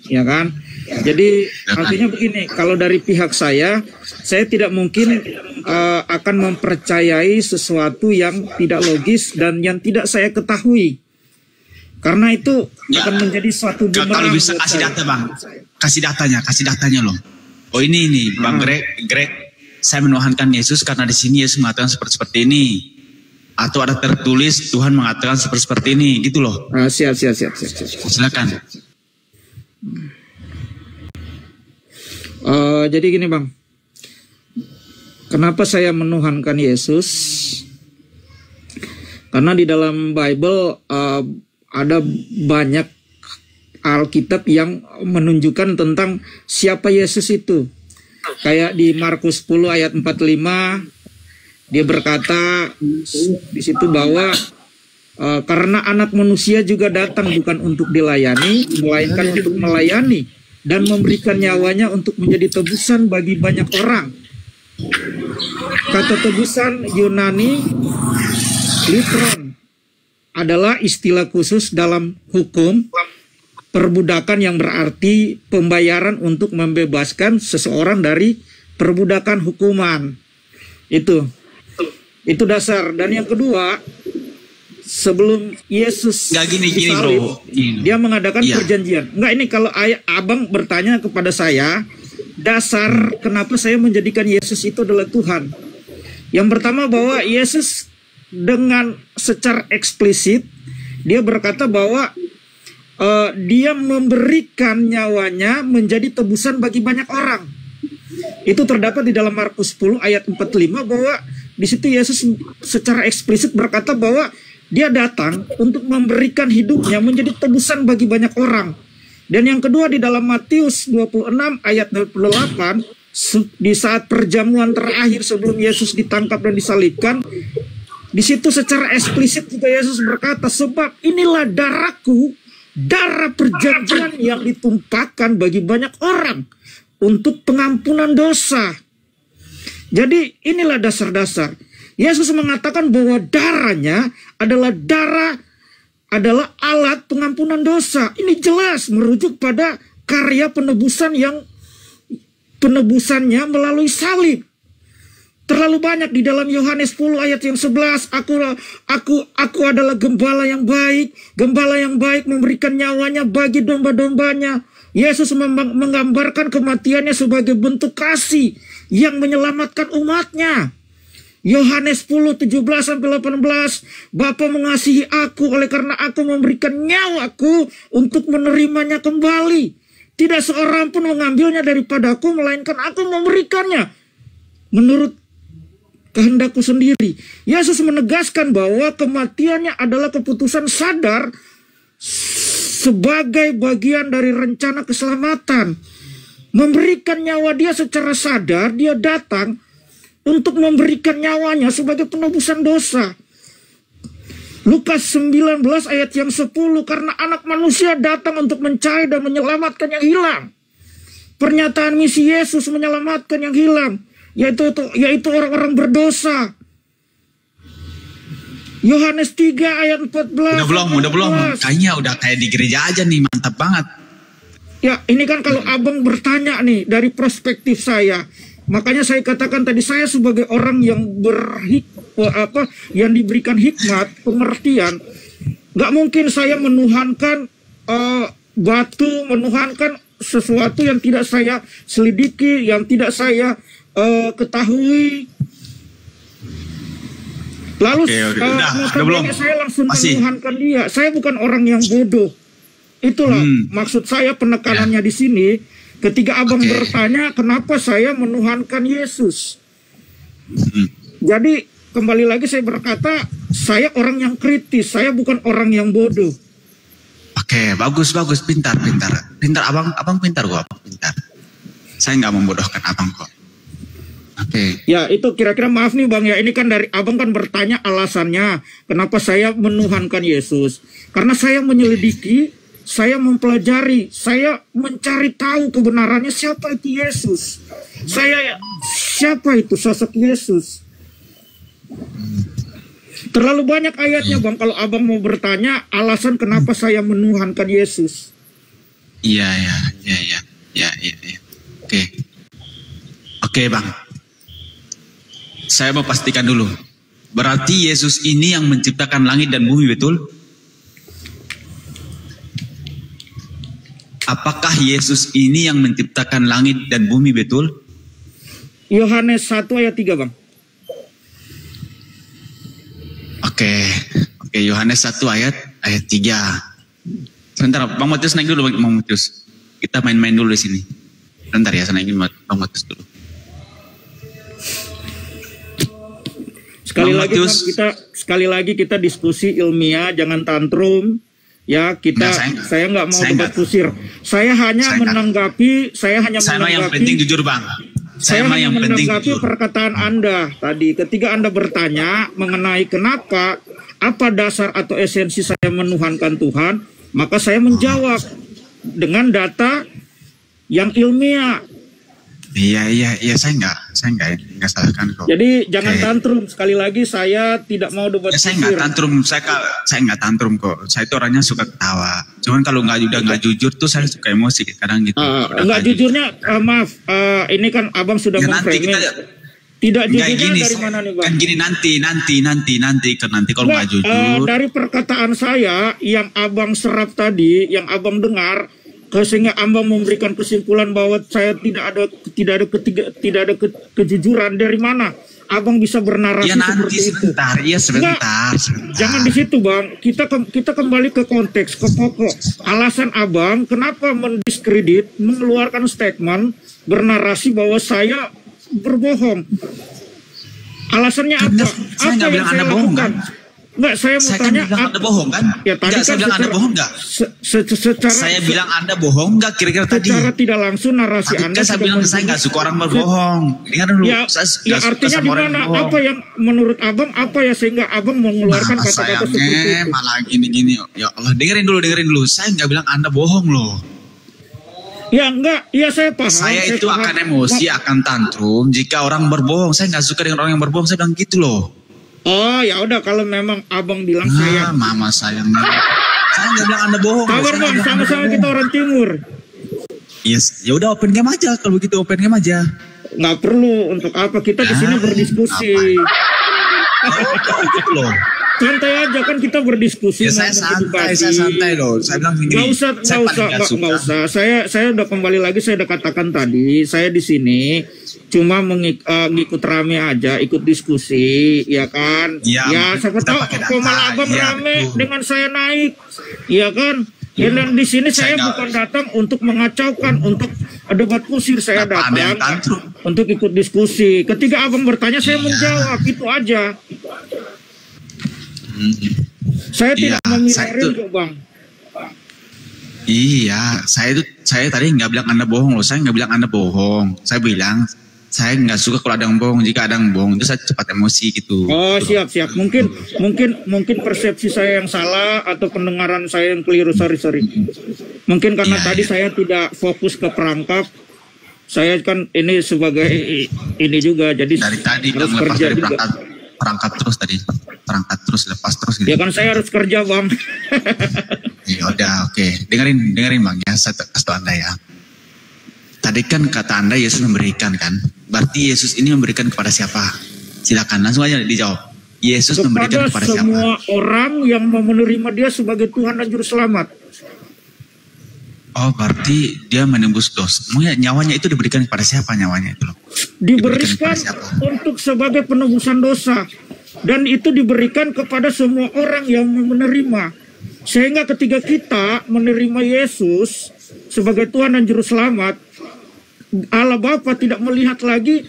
ya kan? Jadi artinya begini, kalau dari pihak saya tidak mungkin akan mempercayai sesuatu yang tidak logis dan yang tidak saya ketahui. Karena itu akan menjadi suatu bumerang.
Kalau bisa kasih data Bang, kasih datanya loh. Oh ini Bang Greg, saya menuhankan Yesus karena di sini Yesus mengatakan seperti ini. Atau ada tertulis Tuhan mengatakan seperti ini, gitu loh.
Siap.
Silakan.
Jadi gini Bang, kenapa saya menuhankan Yesus? Karena di dalam Bible ada banyak Alkitab yang menunjukkan tentang siapa Yesus itu. Kayak di Markus 10 ayat 45, dia berkata di situ bahwa karena anak manusia juga datang bukan untuk dilayani, melainkan untuk melayani dan memberikan nyawanya untuk menjadi tebusan bagi banyak orang. Kata tebusan Yunani litron adalah istilah khusus dalam hukum perbudakan yang berarti pembayaran untuk membebaskan seseorang dari perbudakan hukuman. Itu dasar. Dan yang kedua, sebelum Yesus
gini bro,
dia mengadakan perjanjian. Enggak, ini kalau abang bertanya kepada saya, dasar kenapa saya menjadikan Yesus itu adalah Tuhan. Yang pertama bahwa Yesus dengan secara eksplisit dia berkata bahwa dia memberikan nyawanya menjadi tebusan bagi banyak orang. Itu terdapat di dalam Markus 10 ayat 45 bahwa di situ Yesus secara eksplisit berkata bahwa dia datang untuk memberikan hidupnya menjadi tebusan bagi banyak orang. Dan yang kedua di dalam Matius 26 ayat 28, di saat perjamuan terakhir sebelum Yesus ditangkap dan disalibkan, di situ secara eksplisit juga Yesus berkata, sebab inilah darahku, darah perjanjian yang ditumpahkan bagi banyak orang untuk pengampunan dosa. Jadi inilah dasar-dasar. Yesus mengatakan bahwa darahnya adalah alat pengampunan dosa. Ini jelas merujuk pada karya penebusannya melalui salib. Terlalu banyak di dalam Yohanes 10 ayat yang 11, aku adalah gembala yang baik memberikan nyawanya bagi domba-dombanya. Yesus menggambarkan kematiannya sebagai bentuk kasih yang menyelamatkan umatnya. Yohanes 10, 17-18, Bapa mengasihi aku oleh karena aku memberikan nyawaku untuk menerimanya kembali. Tidak seorang pun mengambilnya daripadaku, melainkan aku memberikannya menurut kehendakku sendiri. Yesus menegaskan bahwa kematiannya adalah keputusan sadar sebagai bagian dari rencana keselamatan. Memberikan nyawa dia secara sadar, dia datang untuk memberikan nyawanya sebagai penebusan dosa. Lukas 19 ayat yang 10, karena anak manusia datang untuk mencari dan menyelamatkan yang hilang. Pernyataan misi Yesus menyelamatkan yang hilang, yaitu orang-orang berdosa. Yohanes 3 ayat 14.
Udah belum. Kayaknya udah kayak di gereja aja nih, mantap banget.
Ya, ini kan kalau abang bertanya nih dari perspektif saya. Makanya saya katakan tadi, saya sebagai orang yang yang diberikan hikmat, pengertian, nggak mungkin saya menuhankan batu, menuhankan sesuatu yang tidak saya selidiki, yang tidak saya ketahui. Lalu
udah belum?
saya langsung
Masih.
menuhankan dia. Saya bukan orang yang bodoh. itulah maksud saya penekanannya di sini. Ketika abang bertanya kenapa saya menuhankan Yesus. Jadi kembali lagi saya berkata, saya orang yang kritis, saya bukan orang yang bodoh.
Oke, bagus, pintar. Pintar, abang pintar kok, abang pintar. Saya nggak membodohkan abang kok. Oke.
Ya itu kira-kira, maaf nih bang ya, ini kan dari abang kan bertanya alasannya kenapa saya menuhankan Yesus. Karena saya menyelidiki, saya mempelajari, saya mencari tahu kebenarannya siapa itu Yesus. Siapa itu sosok Yesus. Terlalu banyak ayatnya bang, kalau abang mau bertanya alasan kenapa saya menuhankan Yesus.
Iya. Oke bang. Saya mau pastikan dulu. Berarti Yesus ini yang menciptakan langit dan bumi, betul? Apakah Yesus ini yang menciptakan langit dan bumi, betul?
Yohanes 1 ayat 3 bang.
Oke, Yohanes 1 ayat 3. Sebentar, Bang Matius naik dulu, Bang Matius. Kita main-main dulu di sini. Sebentar ya, saya naikin Bang Matius dulu.
Sekali lagi kita diskusi ilmiah, jangan tantrum. Ya, saya nggak mau debat kusir. Saya hanya menanggapi. Saya yang
penting jujur bang.
Saya hanya menanggapi perkataan Anda tadi. Ketika Anda bertanya mengenai kenapa, apa dasar atau esensi saya menuhankan Tuhan, maka saya menjawab dengan data yang ilmiah.
Iya, saya nggak salahkan kok.
Jadi jangan tantrum. Sekali lagi saya tidak mau debat.
Saya nggak tantrum. Saya nggak tantrum kok. Saya itu orangnya suka ketawa. Cuman kalau nggak jujur tuh saya suka emosi kadang gitu.
Nggak jujurnya, maaf. Ini kan abang sudah memframing. Tidak jujurnya dari mana nih bang?
Kan gini, nanti kalau nggak jujur.
Dari perkataan saya yang abang serap tadi, yang abang dengar, sehingga abang memberikan kesimpulan bahwa saya tidak ada kejujuran. Dari mana abang bisa bernarasi seperti itu?
Sebentar.
Jangan di situ bang. Kita kembali ke konteks, ke pokok. Alasan abang kenapa mendiskredit, mengeluarkan statement, bernarasi bahwa saya berbohong. Alasannya apa?
Saya nggak bilang Anda bohong kan?
Enggak, saya mau tanya.
Kan Anda bohong kan?
Ya, tadi
saya bilang Anda bohong nggak? Saya bilang Anda bohong nggak kira-kira tadi?
Secara tidak langsung narasi Anda.
Saya bilang saya nggak suka orang berbohong. Dengar dulu.
Ya artinya di mana? Apa yang menurut abang sehingga abang mengeluarkan kata-kata seperti itu?
Malah gini. Ya Allah, dengerin dulu. Saya nggak bilang Anda bohong loh.
Ya enggak, ya saya paham.
Saya itu akan emosi, akan tantrum jika orang berbohong. Saya nggak suka dengan orang yang berbohong. Saya bilang gitu loh.
Oh ya udah, kalau memang abang bilang saya.
Mama saya nggak bilang Anda bohong.
Kabar bang, sama-sama kita orang timur.
Yes, ya udah open game aja kalau begitu, open game aja.
Nggak perlu, untuk apa kita di sini berdiskusi.
Gitu loh.
Santai aja kan kita berdiskusi.
Ya, saya santai loh. Saya bilang gini.
Nggak usah. Saya udah kembali lagi, saya udah katakan tadi, saya di sini cuma ngikut rame aja, ikut diskusi, ya kan? Ya siapa tahu malah abang rame dengan saya naik, ya kan? Ya, dan di sini saya bukan datang untuk mengacaukan, untuk debat kusir. Saya datang untuk ikut diskusi. Ketika abang bertanya, saya menjawab, itu aja. Saya tidak memirarin kok bang.
Iya, saya tadi nggak bilang Anda bohong loh. Saya nggak bilang Anda bohong. Saya bilang saya nggak suka kalau ada yang bohong. Jika ada yang bohong itu saya cepat emosi gitu.
Oh siap. Mungkin persepsi saya yang salah atau pendengaran saya yang keliru. Sorry. Mungkin karena tadi saya tidak fokus ke perangkap. Saya kan ini sebagai ini juga, jadi
dari tadi harus kerja dari juga. Perangkat terus lepas terus gitu.
Ya kan saya harus kerja bang.
Ya udah, oke. Dengerin bang ya, saya kasih tahu Anda ya. Tadi kan kata Anda Yesus memberikan kan, berarti Yesus ini memberikan kepada siapa? Silakan langsung aja dijawab. Yesus memberikan kepada siapa?
Semua orang yang mau menerima Dia sebagai Tuhan dan Juru Selamat.
Oh, berarti Dia menembus dosa. Nyawanya itu diberikan kepada siapa nyawanya itu loh?
Diberikan untuk sebagai penebusan dosa, dan itu diberikan kepada semua orang yang menerima. Sehingga ketika kita menerima Yesus sebagai Tuhan dan Juru Selamat, Allah Bapa tidak melihat lagi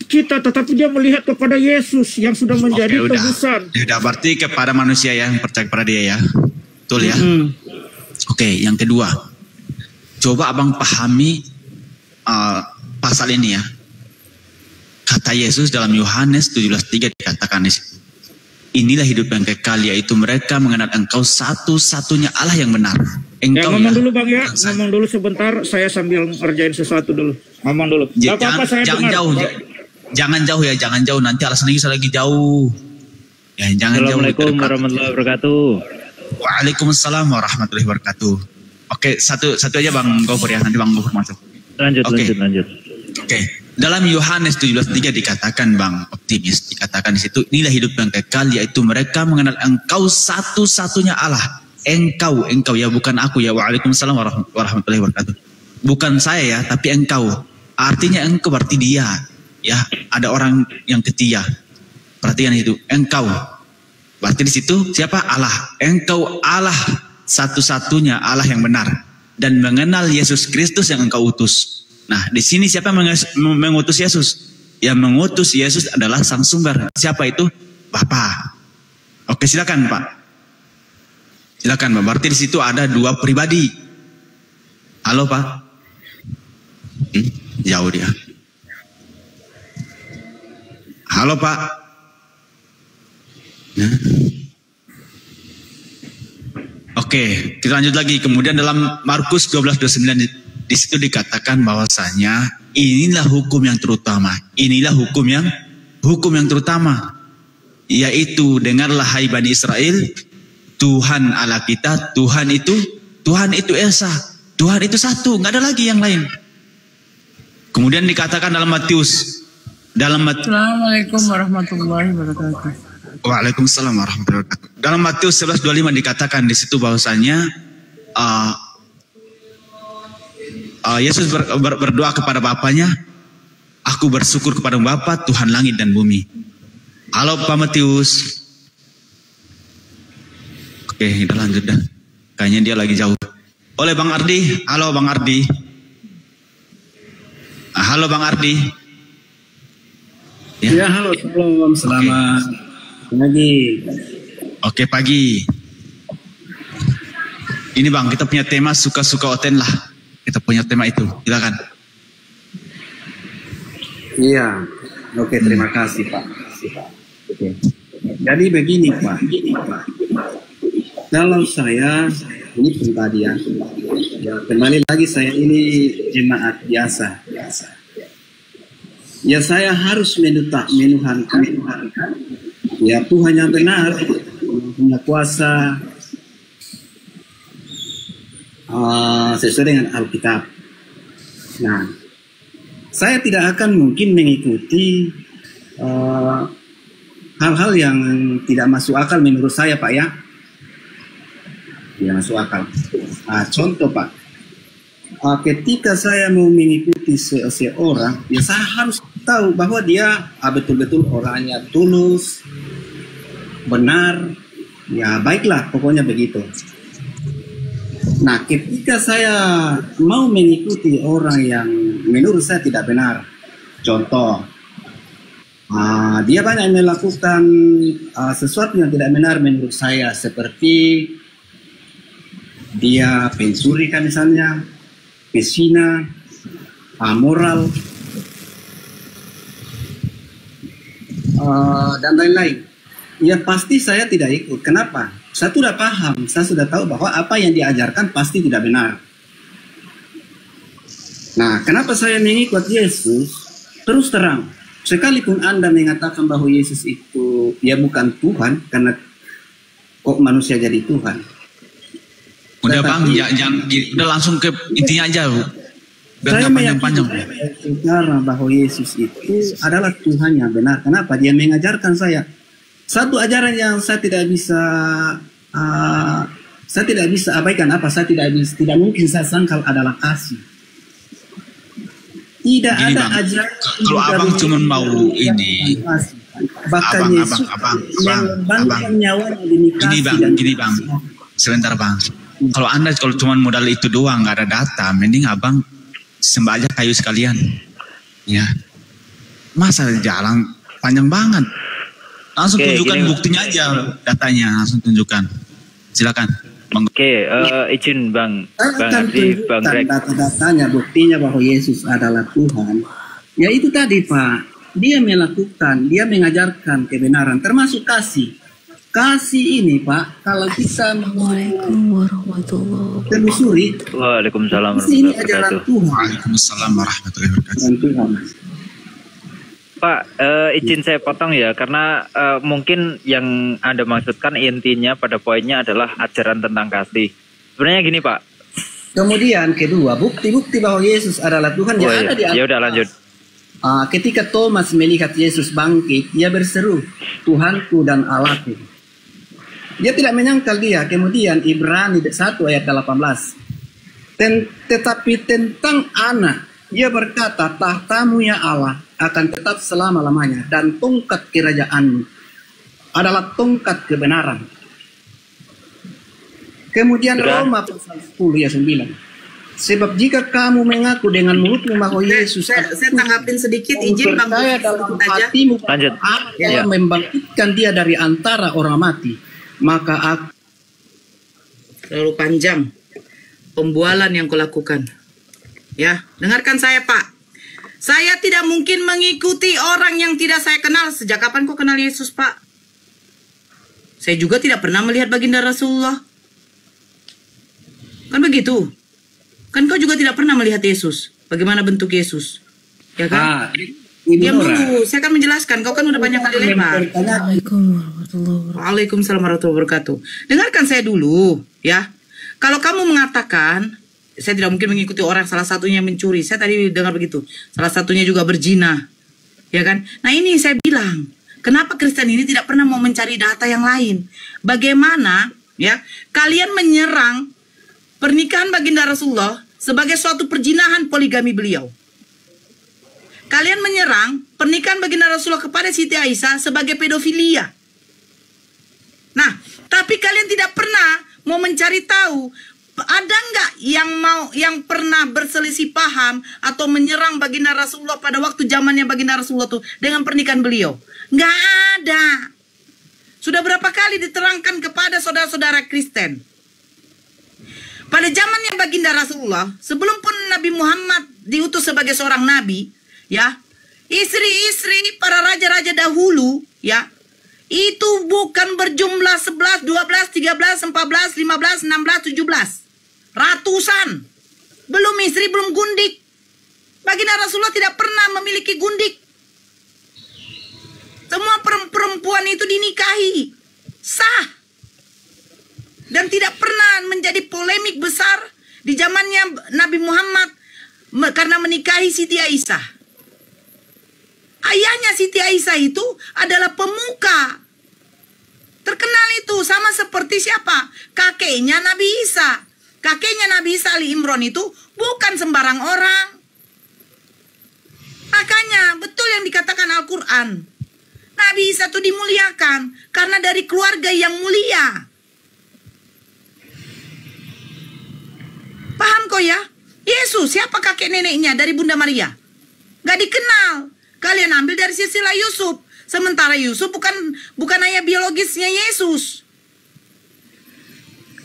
kita, tetapi dia melihat kepada Yesus yang sudah menjadi tebusan.
Udah berarti kepada manusia yang percaya kepada dia ya. Betul ya? Oke, yang kedua. Coba abang pahami pasal ini ya. Kata Yesus dalam Yohanes 17:3 dikatakan di situ. Inilah hidup yang kekal, yaitu mereka mengenal Engkau satu-satunya Allah yang benar. Engkau
ngomong dulu Bang ya, ngomong dulu sebentar, saya sambil ngerjain sesuatu dulu. Ngomong dulu.
Jangan jauh, jangan jauh ya, jangan jauh. Nanti alasan lagi jauh. Ya, jangan jauh.
Assalamualaikum warahmatullahi wabarakatuh.
Waalaikumsalam warahmatullahi wabarakatuh. Oke, satu aja Bang Gofur ya, nanti Bang Gofur masuk.
Lanjut.
Oke. Dalam Yohanes 17:3 dikatakan Bang Optimis, dikatakan di situ, inilah hidup yang kekal, yaitu mereka mengenal Engkau satu-satunya Allah. Engkau ya, bukan aku ya. Waalaikumsalam warahmatullahi wabarakatuh. Bukan saya ya, tapi Engkau. Artinya Engkau berarti dia. Ya, ada orang yang ketiga. Perhatikan itu, Engkau. Berarti di situ siapa? Allah. Engkau Allah satu-satunya Allah yang benar, dan mengenal Yesus Kristus yang Engkau utus. Nah, di sini siapa mengutus Yesus? Yang mengutus Yesus adalah Sang Sumber. Siapa itu? Bapa. Oke, silakan Pak. Silakan Pak. Berarti di situ ada dua pribadi. Halo Pak. Jauh dia. Halo Pak. Nah. Oke, kita lanjut lagi. Kemudian dalam Markus 12:29 di situ dikatakan bahwasanya inilah hukum yang terutama. Inilah hukum yang terutama, yaitu dengarlah hai Bani Israel, Tuhan Allah kita, Tuhan itu Esa, Tuhan itu satu, nggak ada lagi yang lain. Kemudian dikatakan dalam Matius,
Assalamualaikum warahmatullahi wabarakatuh.
Waalaikumsalam warahmatullahi wabarakatuh. Dalam Matius 11:25 dikatakan di situ bahwasanya Yesus berdoa kepada Bapaknya, aku bersyukur kepada Bapa Tuhan langit dan bumi. Halo Pak Matius. Oke, kita lanjut dah. Kayaknya dia lagi jauh. Oleh Bang Ardi. Halo Bang Ardi. Halo Bang Ardi.
Ya halo, selamat pagi.
Oke, pagi. Ini Bang, kita punya tema suka-suka Oten lah. Kita punya tema itu, silakan.
Iya, oke, terima kasih Pak. Oke. Jadi begini Pak, kalau saya ini pribadi ya, kembali lagi saya ini jemaat biasa. Ya saya harus menuhankan ya Tuhan yang benar, punya kuasa, sesuai dengan Alkitab. Nah, saya tidak akan mungkin mengikuti hal-hal yang tidak masuk akal menurut saya Pak ya. Tidak masuk akal. Contoh Pak, ketika saya mau mengikuti seseorang, ya saya harus tahu bahwa dia betul-betul orangnya tulus, benar, ya baiklah pokoknya begitu. Nah, ketika saya mau mengikuti orang yang menurut saya tidak benar, contoh, dia banyak melakukan sesuatu yang tidak benar menurut saya, seperti dia pencuri kan misalnya, pesina, moral, dan lain-lain. Ya pasti saya tidak ikut. Kenapa? Saya sudah paham, saya sudah tahu bahwa apa yang diajarkan pasti tidak benar. Nah, kenapa saya mengikut Yesus? Terus terang, sekalipun Anda mengatakan bahwa Yesus itu ya bukan Tuhan, karena kok manusia jadi Tuhan.
Udah Bang, jangan udah langsung ke intinya aja.
Saya meyakini sekarang bahwa Yesus itu adalah Tuhan yang benar. Kenapa? Dia mengajarkan saya satu ajaran yang saya tidak bisa abaikan. Apa? Tidak mungkin saya sangkal adalah kasih. Tidak gini, ada
Bang,
ajaran.
Kalau abang cuma mau ini,
bahkan Yesus mengorbankan nyawanya demi kasih.
Gini bang, Sebentar bang. Kalau anda cuma modal itu doang, nggak ada data, mending abang sembah aja kayu sekalian. Ya. Masa jalan panjang banget. Langsung
Oke,
tunjukkan
gini.
buktinya aja, datanya langsung tunjukkan. Silakan. Bang.
Oke, izin Bang
Saya akan
Ardi, Bang
tunjukkan
Greg.
data-datanya, buktinya bahwa Yesus adalah Tuhan. Ya itu tadi Pak, dia melakukan, dia mengajarkan kebenaran, termasuk kasih. Kasih ini Pak, kalau kita telusuri,
Waalaikumsalam
kasih ini
warahmatullahi
adalah
wabarakatuh.
Tuhan.
Waalaikumsalam warahmatullahi wabarakatuh.
Dan Tuhan.
Pak, izin saya potong ya, karena mungkin yang Anda maksudkan intinya pada poinnya adalah ajaran tentang kasih. Sebenarnya gini Pak.
Kemudian kedua, bukti-bukti bahwa Yesus adalah Tuhan yang ada di atas.
Ya udah lanjut.
Ketika Thomas melihat Yesus bangkit, dia berseru, Tuhanku dan Allahku. Dia tidak menyangkal dia. Kemudian Ibrani 1 ayat 18. Tetapi tentang anak, dia berkata, tahtamu ya Allah akan tetap selama-lamanya, dan tongkat kerajaanmu adalah tongkat kebenaran. Kemudian
Sudah.
Roma pasal 10 ayat 9. Sebab jika kamu mengaku dengan mulutmu bahwa Yesus
Saya tanggapin sedikit, izin Bang
percaya
Gus,
dalam
sedikit aja.
hatimu
Lanjut.
Allah
Ya.
telah membangkitkan dia dari antara orang mati, maka aku
Terlalu panjang pembualan yang kulakukan. Ya, dengarkan saya Pak. Saya tidak mungkin mengikuti orang yang tidak saya kenal. Sejak kapan kau kenal Yesus Pak? Saya juga tidak pernah melihat baginda Rasulullah. Kan begitu? Kan kau juga tidak pernah melihat Yesus. Bagaimana bentuk Yesus? Ya kan? Diam dulu, saya akan menjelaskan. Kau kan udah banyak kali lebar. Waalaikumsalam warahmatullahi wabarakatuh. Dengarkan saya dulu, ya. Kalau kamu mengatakan saya tidak mungkin mengikuti orang, salah satunya mencuri. Saya tadi dengar begitu. Salah satunya juga berzina. Ya kan? Nah, ini saya bilang, kenapa Kristen ini tidak pernah mau mencari data yang lain? Bagaimana ya kalian menyerang pernikahan baginda Rasulullah sebagai suatu perjinahan poligami beliau? Kalian menyerang pernikahan baginda Rasulullah kepada Siti Aisyah sebagai pedofilia. Nah, tapi kalian tidak pernah mau mencari tahu, ada nggak yang pernah berselisih paham atau menyerang baginda Rasulullah pada waktu zamannya baginda Rasulullah tuh dengan pernikahan beliau? Nggak ada. Sudah berapa kali diterangkan kepada saudara-saudara Kristen. Pada zamannya baginda Rasulullah, sebelum pun Nabi Muhammad diutus sebagai seorang nabi, ya, istri-istri para raja-raja dahulu, ya, itu bukan berjumlah 11, 12, 13, 14, 15, 16, 17. Ratusan. Belum istri, belum gundik. Baginda Rasulullah tidak pernah memiliki gundik. Semua perempuan itu dinikahi. Sah. Dan tidak pernah menjadi polemik besar di zamannya Nabi Muhammad karena menikahi Siti Aisyah. Ayahnya Siti Aisyah itu adalah pemuka. Terkenal itu, sama seperti siapa? Kakeknya Nabi Isa. Kakeknya Nabi Isa Ali Imron itu bukan sembarang orang. Makanya betul yang dikatakan Al-Quran. Nabi Isa itu dimuliakan karena dari keluarga yang mulia. Paham kok ya? Yesus, siapa kakek neneknya dari Bunda Maria? Gak dikenal. Kalian ambil dari silsilah Yusuf. Sementara Yusuf bukan ayah biologisnya Yesus.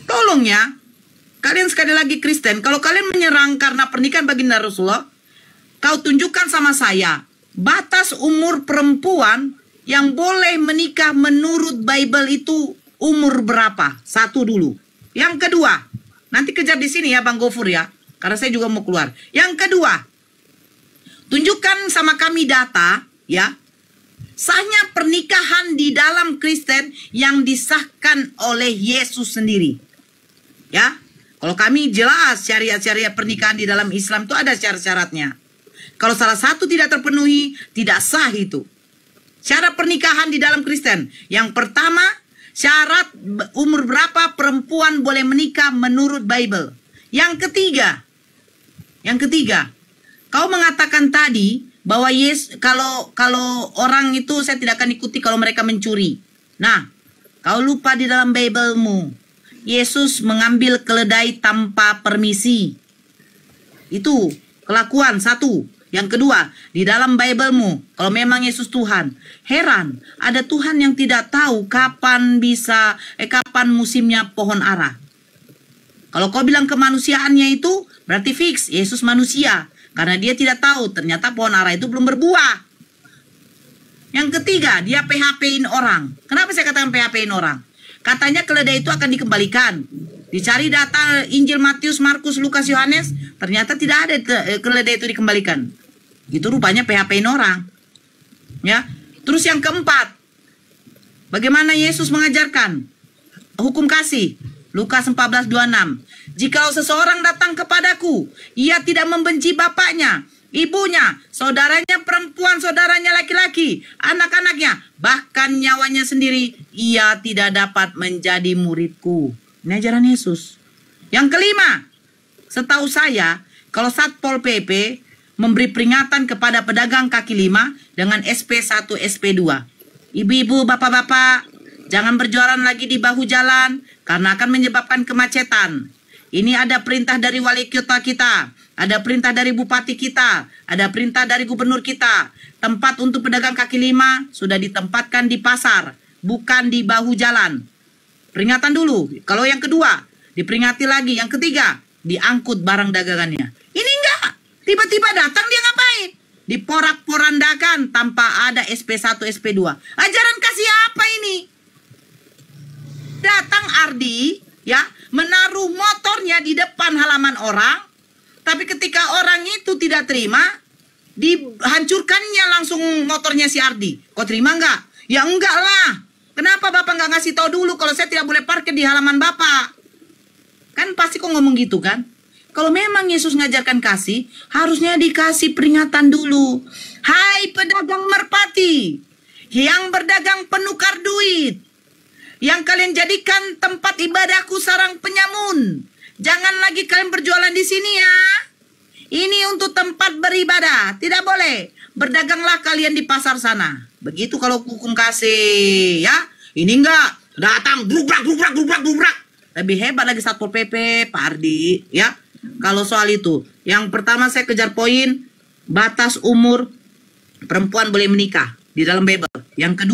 Tolong ya. Kalian sekali lagi Kristen, kalau kalian menyerang karena pernikahan baginda Rasulullah, kau tunjukkan sama saya batas umur perempuan yang boleh menikah menurut Bible itu umur berapa? Satu dulu. Yang kedua, nanti kejar di sini ya Bang Gofur ya, karena saya juga mau keluar. Yang kedua, tunjukkan sama kami data ya, sahnya pernikahan di dalam Kristen yang disahkan oleh Yesus sendiri. Ya. Kalau kami jelas syariat-syariat pernikahan di dalam Islam itu ada syarat-syaratnya. Kalau salah satu tidak terpenuhi, tidak sah itu. Syarat pernikahan di dalam Kristen. Yang pertama, syarat umur berapa perempuan boleh menikah menurut Bible. Yang ketiga, kau mengatakan tadi bahwa kalau orang itu saya tidak akan ikuti kalau mereka mencuri. Nah, kau lupa di dalam Bible-mu. Yesus mengambil keledai tanpa permisi. Itu kelakuan satu. Yang kedua, di dalam Bible-mu, kalau memang Yesus Tuhan, heran, ada Tuhan yang tidak tahu kapan musimnya pohon ara. Kalau kau bilang kemanusiaannya itu, berarti fix Yesus manusia. Karena dia tidak tahu, ternyata pohon ara itu belum berbuah. Yang ketiga, dia PHP-in orang. Kenapa saya katakan PHP-in orang? Katanya keledai itu akan dikembalikan. Dicari data Injil Matius, Markus, Lukas, Yohanes, ternyata tidak ada keledai itu dikembalikan. Itu rupanya PHP-in orang. Ya. Terus yang keempat, bagaimana Yesus mengajarkan hukum kasih? Lukas 14:26. Jikalau seseorang datang kepadaku, ia tidak membenci bapaknya, ibunya, saudaranya perempuan, saudaranya laki-laki, anak-anaknya, bahkan nyawanya sendiri, ia tidak dapat menjadi muridku. Ini ajaran Yesus. Yang kelima, setahu saya, kalau Satpol PP memberi peringatan kepada pedagang kaki lima dengan SP1, SP2. Ibu-ibu, bapak-bapak, jangan berjualan lagi di bahu jalan karena akan menyebabkan kemacetan. Ini ada perintah dari wali kota kita, ada perintah dari bupati kita, ada perintah dari gubernur kita. Tempat untuk pedagang kaki lima sudah ditempatkan di pasar, bukan di bahu jalan. Peringatan dulu. Kalau yang kedua, diperingati lagi. Yang ketiga, diangkut barang dagangannya. Ini enggak. Tiba-tiba datang dia ngapain? Diporak-porandakan tanpa ada SP1, SP2. Ajaran kasih apa ini? Datang Ardi, ya, menaruh motornya di depan halaman orang, tapi ketika orang itu tidak terima, dihancurkannya langsung motornya si Ardi. Kau terima enggak? Ya enggak lah. Kenapa Bapak nggak ngasih tahu dulu kalau saya tidak boleh parkir di halaman Bapak? Kan pasti kok ngomong gitu kan? Kalau memang Yesus ngajarkan kasih, harusnya dikasih peringatan dulu. Hai pedagang merpati, yang berdagang penukar duit, yang kalian jadikan tempat ibadahku sarang penyamun. Jangan lagi kalian berjualan di sini ya. Ini untuk tempat beribadah, tidak boleh. Berdaganglah kalian di pasar sana. Begitu kalau hukum kasih, ya. Ini enggak, datang, gubrak. Lebih hebat lagi Satpol PP, Pak Ardi, ya. Kalau soal itu, yang pertama saya kejar poin, batas umur perempuan boleh menikah di dalam Bible. Yang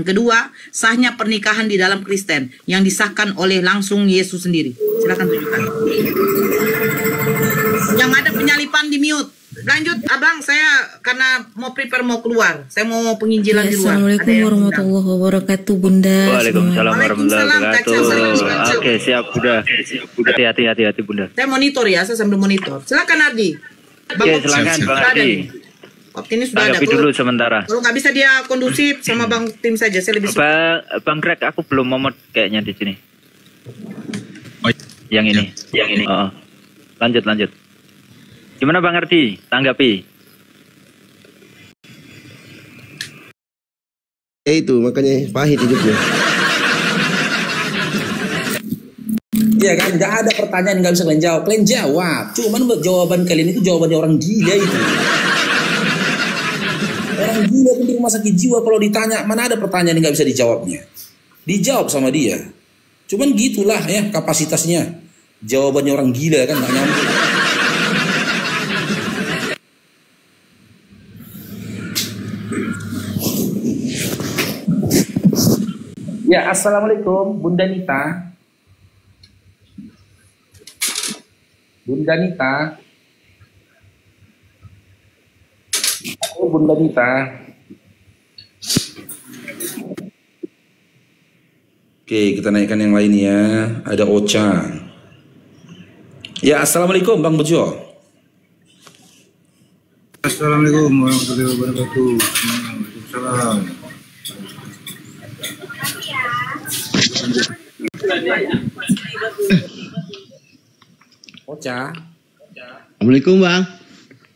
kedua, sahnya pernikahan di dalam Kristen yang disahkan oleh langsung Yesus sendiri. Silakan tunjukkan. Yang ada penyalipan di mute. Lanjut, Abang, saya karena mau prepare mau keluar. Saya mau penginjilan di luar.
Assalamualaikum warahmatullahi wabarakatuh, Bunda.
Waalaikumsalam warahmatullahi wabarakatuh. Oke, siap, Bunda. Hati-hati, Bunda.
Saya monitor ya, saya sambil monitor. Silakan Ardi.
Oke, silakan Bang Ardi.
Optimis sudah ada.
Hadapi dulu sementara.
Kalau nggak bisa dia kondusif sama Bang Tim saja, saya lebih suka.
Bang Greg, aku belum momot kayaknya di sini. Yang ini. Oh. Lanjut. Gimana Bang Ardi? Tanggapi.
Itu makanya pahit hidupnya.
Iya kan, nggak ada pertanyaan nggak bisa kalian jawab. Kalian jawab, cuman buat jawaban kalian itu jawabannya orang gila itu. Orang gila pun di rumah sakit jiwa kalau ditanya mana ada pertanyaan yang nggak bisa dijawabnya. Dijawab sama dia. Cuman gitulah ya kapasitasnya. Jawabannya orang gila kan nggak nyambung. Ya, assalamualaikum, Bunda Nita. Bunda Nita. Oh, Bunda Nita. Oke, kita naikkan yang lain ya. Ada Ocha. Ya, assalamualaikum, Bang Bejo.
Assalamualaikum warahmatullahi wabarakatuh. Waalaikumsalam.
Ocha.
Assalamualaikum Bang.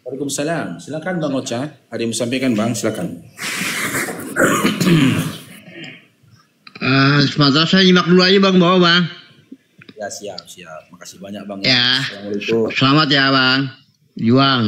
Waalaikumsalam. Silakan Bang Ocha. Ada yang sampaikan Bang, silakan.
Sementara saya nyimak dulu aja Bang bawa Bang.
Ya siap. Makasih banyak Bang.
Ya.
Assalamualaikum.
Selamat ya Bang. Juang.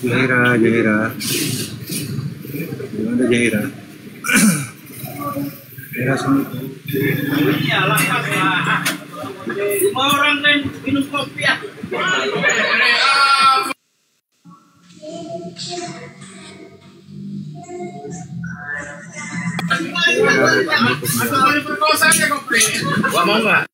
Jahira. Gimana Jahira? Jahira sini.
Semua orang kan minum kopi ya.
Gua mau nggak?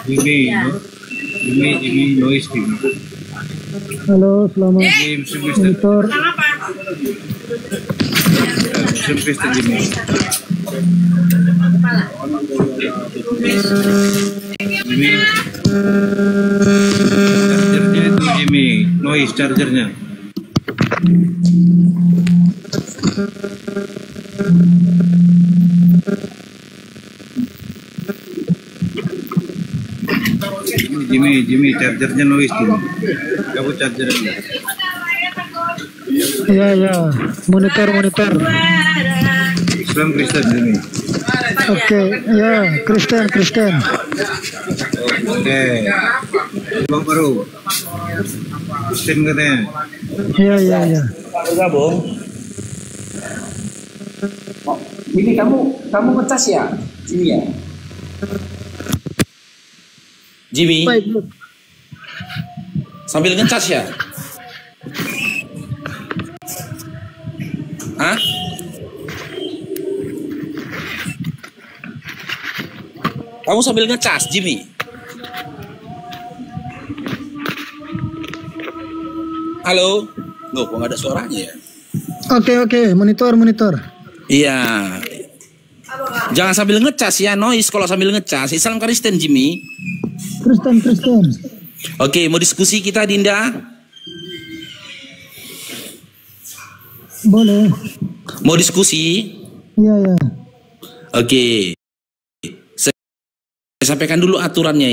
Jimmy noise Jimmy.
Halo, selamat monitor.
Chargernya itu Jimmy, noise chargernya. Jimmy chargernya noise Jimmy. Kamu chargernya.
Ya, monitor.
Islam Kristen Jimmy.
Oke, ya, Kristen.
Oke. Bang baru. Kristen katanya.
Iya.
Bergabung. Ini kamu ngecas ya, Jimmy ya? Jimmy, sambil ngecas ya? Hah? Kamu sambil ngecas, Jimmy? Halo? Loh, kok nggak ada suaranya ya?
Oke, monitor.
Iya. Jangan sambil ngecas ya, noise kalau sambil ngecas. Islam Kristen, Jimmy.
Kristen.
Oke, mau diskusi kita, Dinda?
Boleh.
Mau diskusi?
Iya.
Oke. Saya sampaikan dulu aturannya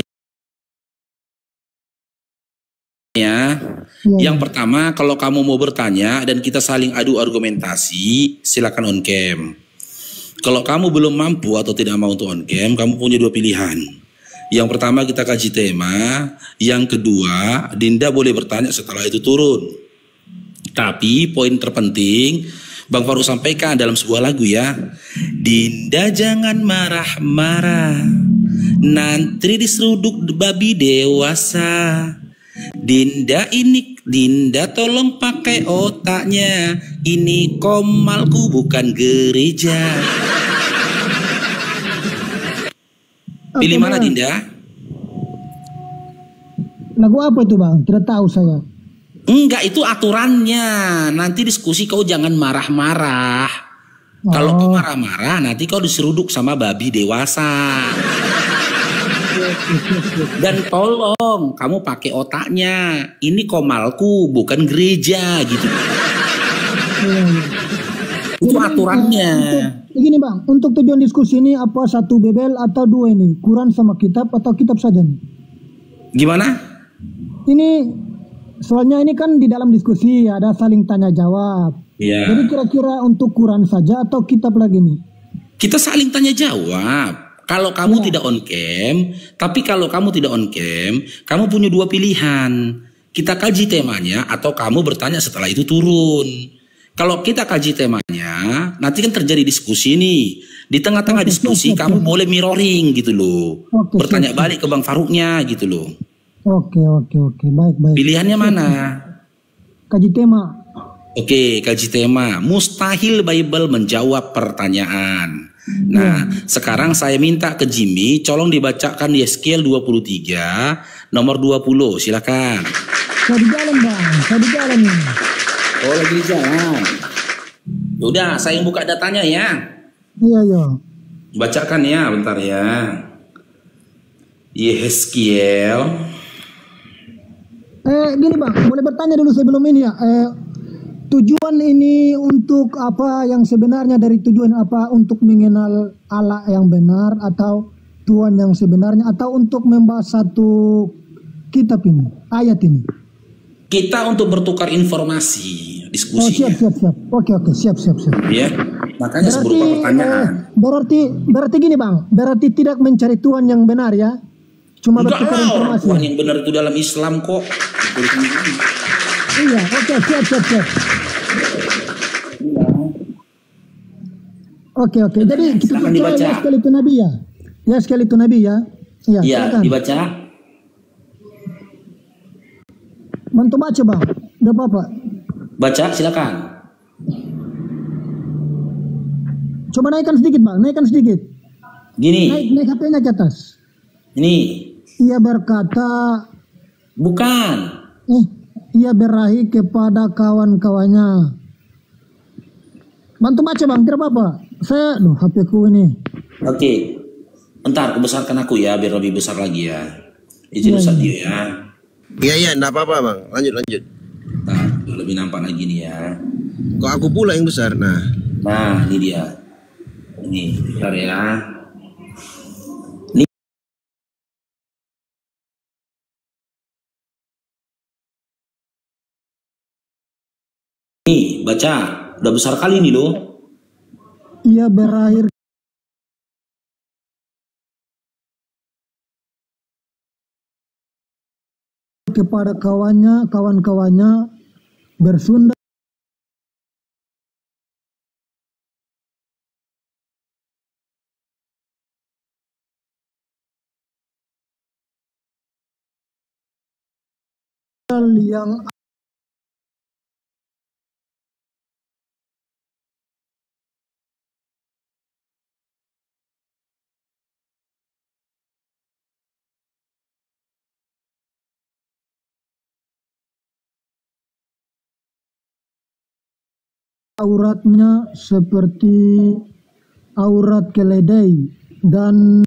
ya. Yang pertama, kalau kamu mau bertanya dan kita saling adu argumentasi, silakan on cam. Kalau kamu belum mampu atau tidak mau untuk on cam, kamu punya dua pilihan. Yang pertama kita kaji tema, yang kedua Dinda boleh bertanya setelah itu turun. Tapi poin terpenting Bang Farouk sampaikan dalam sebuah lagu ya, Dinda jangan marah-marah, nanti diseruduk babi dewasa. Dinda tolong pakai otaknya, ini komalku bukan gereja. Pilih mana Dinda?
Lagu apa itu Bang? Tidak tahu saya.
Enggak, itu aturannya. Nanti diskusi kau jangan marah-marah. Kalau kau marah-marah nanti kau diseruduk sama babi dewasa. Dan tolong kamu pakai otaknya. Ini komalku bukan gereja gitu. Itu aturannya.
Begini bang, untuk tujuan diskusi ini apa satu bebel atau dua ini? Quran sama kitab atau kitab saja nih?
Gimana?
Ini soalnya ini kan di dalam diskusi ada saling tanya jawab.
Iya.
Jadi kira-kira untuk Quran saja atau kitab lagi nih?
Kita saling tanya jawab. Kalau kamu tidak on cam, tapi kalau kamu tidak on cam, kamu punya dua pilihan. Kita kaji temanya atau kamu bertanya setelah itu turun. Kalau kita kaji temanya, nanti kan terjadi diskusi nih. Di tengah-tengah diskusi kamu boleh mirroring gitu loh. Bertanya balik ke Bang Faruknya gitu loh.
Oke, baik.
Pilihannya mana?
Kaji tema.
Oke, kaji tema. Mustahil Bible menjawab pertanyaan. Nah, sekarang saya minta ke Jimmy, tolong dibacakan Yeskiel 23, nomor 20, silakan.
Saya di jalan bang, saya di jalan ini.
Oh, lagi di jalan. Udah, saya yang buka datanya ya.
Iya.
Bacakan ya, bentar ya. Yeskiel.
Gini bang, boleh bertanya dulu sebelum ini ya. Tujuan ini untuk apa yang sebenarnya, dari tujuan apa, untuk mengenal Allah yang benar atau Tuhan yang sebenarnya, atau untuk membahas satu kitab ini, ayat ini?
Kita untuk bertukar informasi, diskusinya.
Siap. Oke, siap.
Ya, makanya berupa pertanyaan.
Berarti gini bang, berarti tidak mencari Tuhan yang benar ya? Cuma bertukar informasi.
Tuhan yang benar itu dalam Islam kok.
Iya, oke, siap. Oke. Jadi kita percaya Yeskiel itu nabi ya? Yeskiel itu nabi ya?
Iya, dibaca.
Bantu baca bang, udah apa-apa.
Baca, silakan.
Coba naikkan sedikit bang,
Gini.
Naik HP-nya ke atas.
Ini.
Ia berkata.
Bukan.
Ia berahi kepada kawan-kawannya. Bantu baca bang, tidak apa-apa. Saya, HP ku ini.
Oke. Bentar, kebesarkan aku ya, biar lebih besar lagi ya. Izin Ustaz Dio ya.
Iya, enggak apa-apa bang. Lanjut.
Nah, lebih nampak lagi nih ya.
Kok aku pula yang besar?
Nah, ini dia. Ini, bentar ya. Nih, baca. Udah besar kali nih loh.
Ia berakhir kepada kawan-kawannya bersunda yang auratnya seperti aurat keledai dan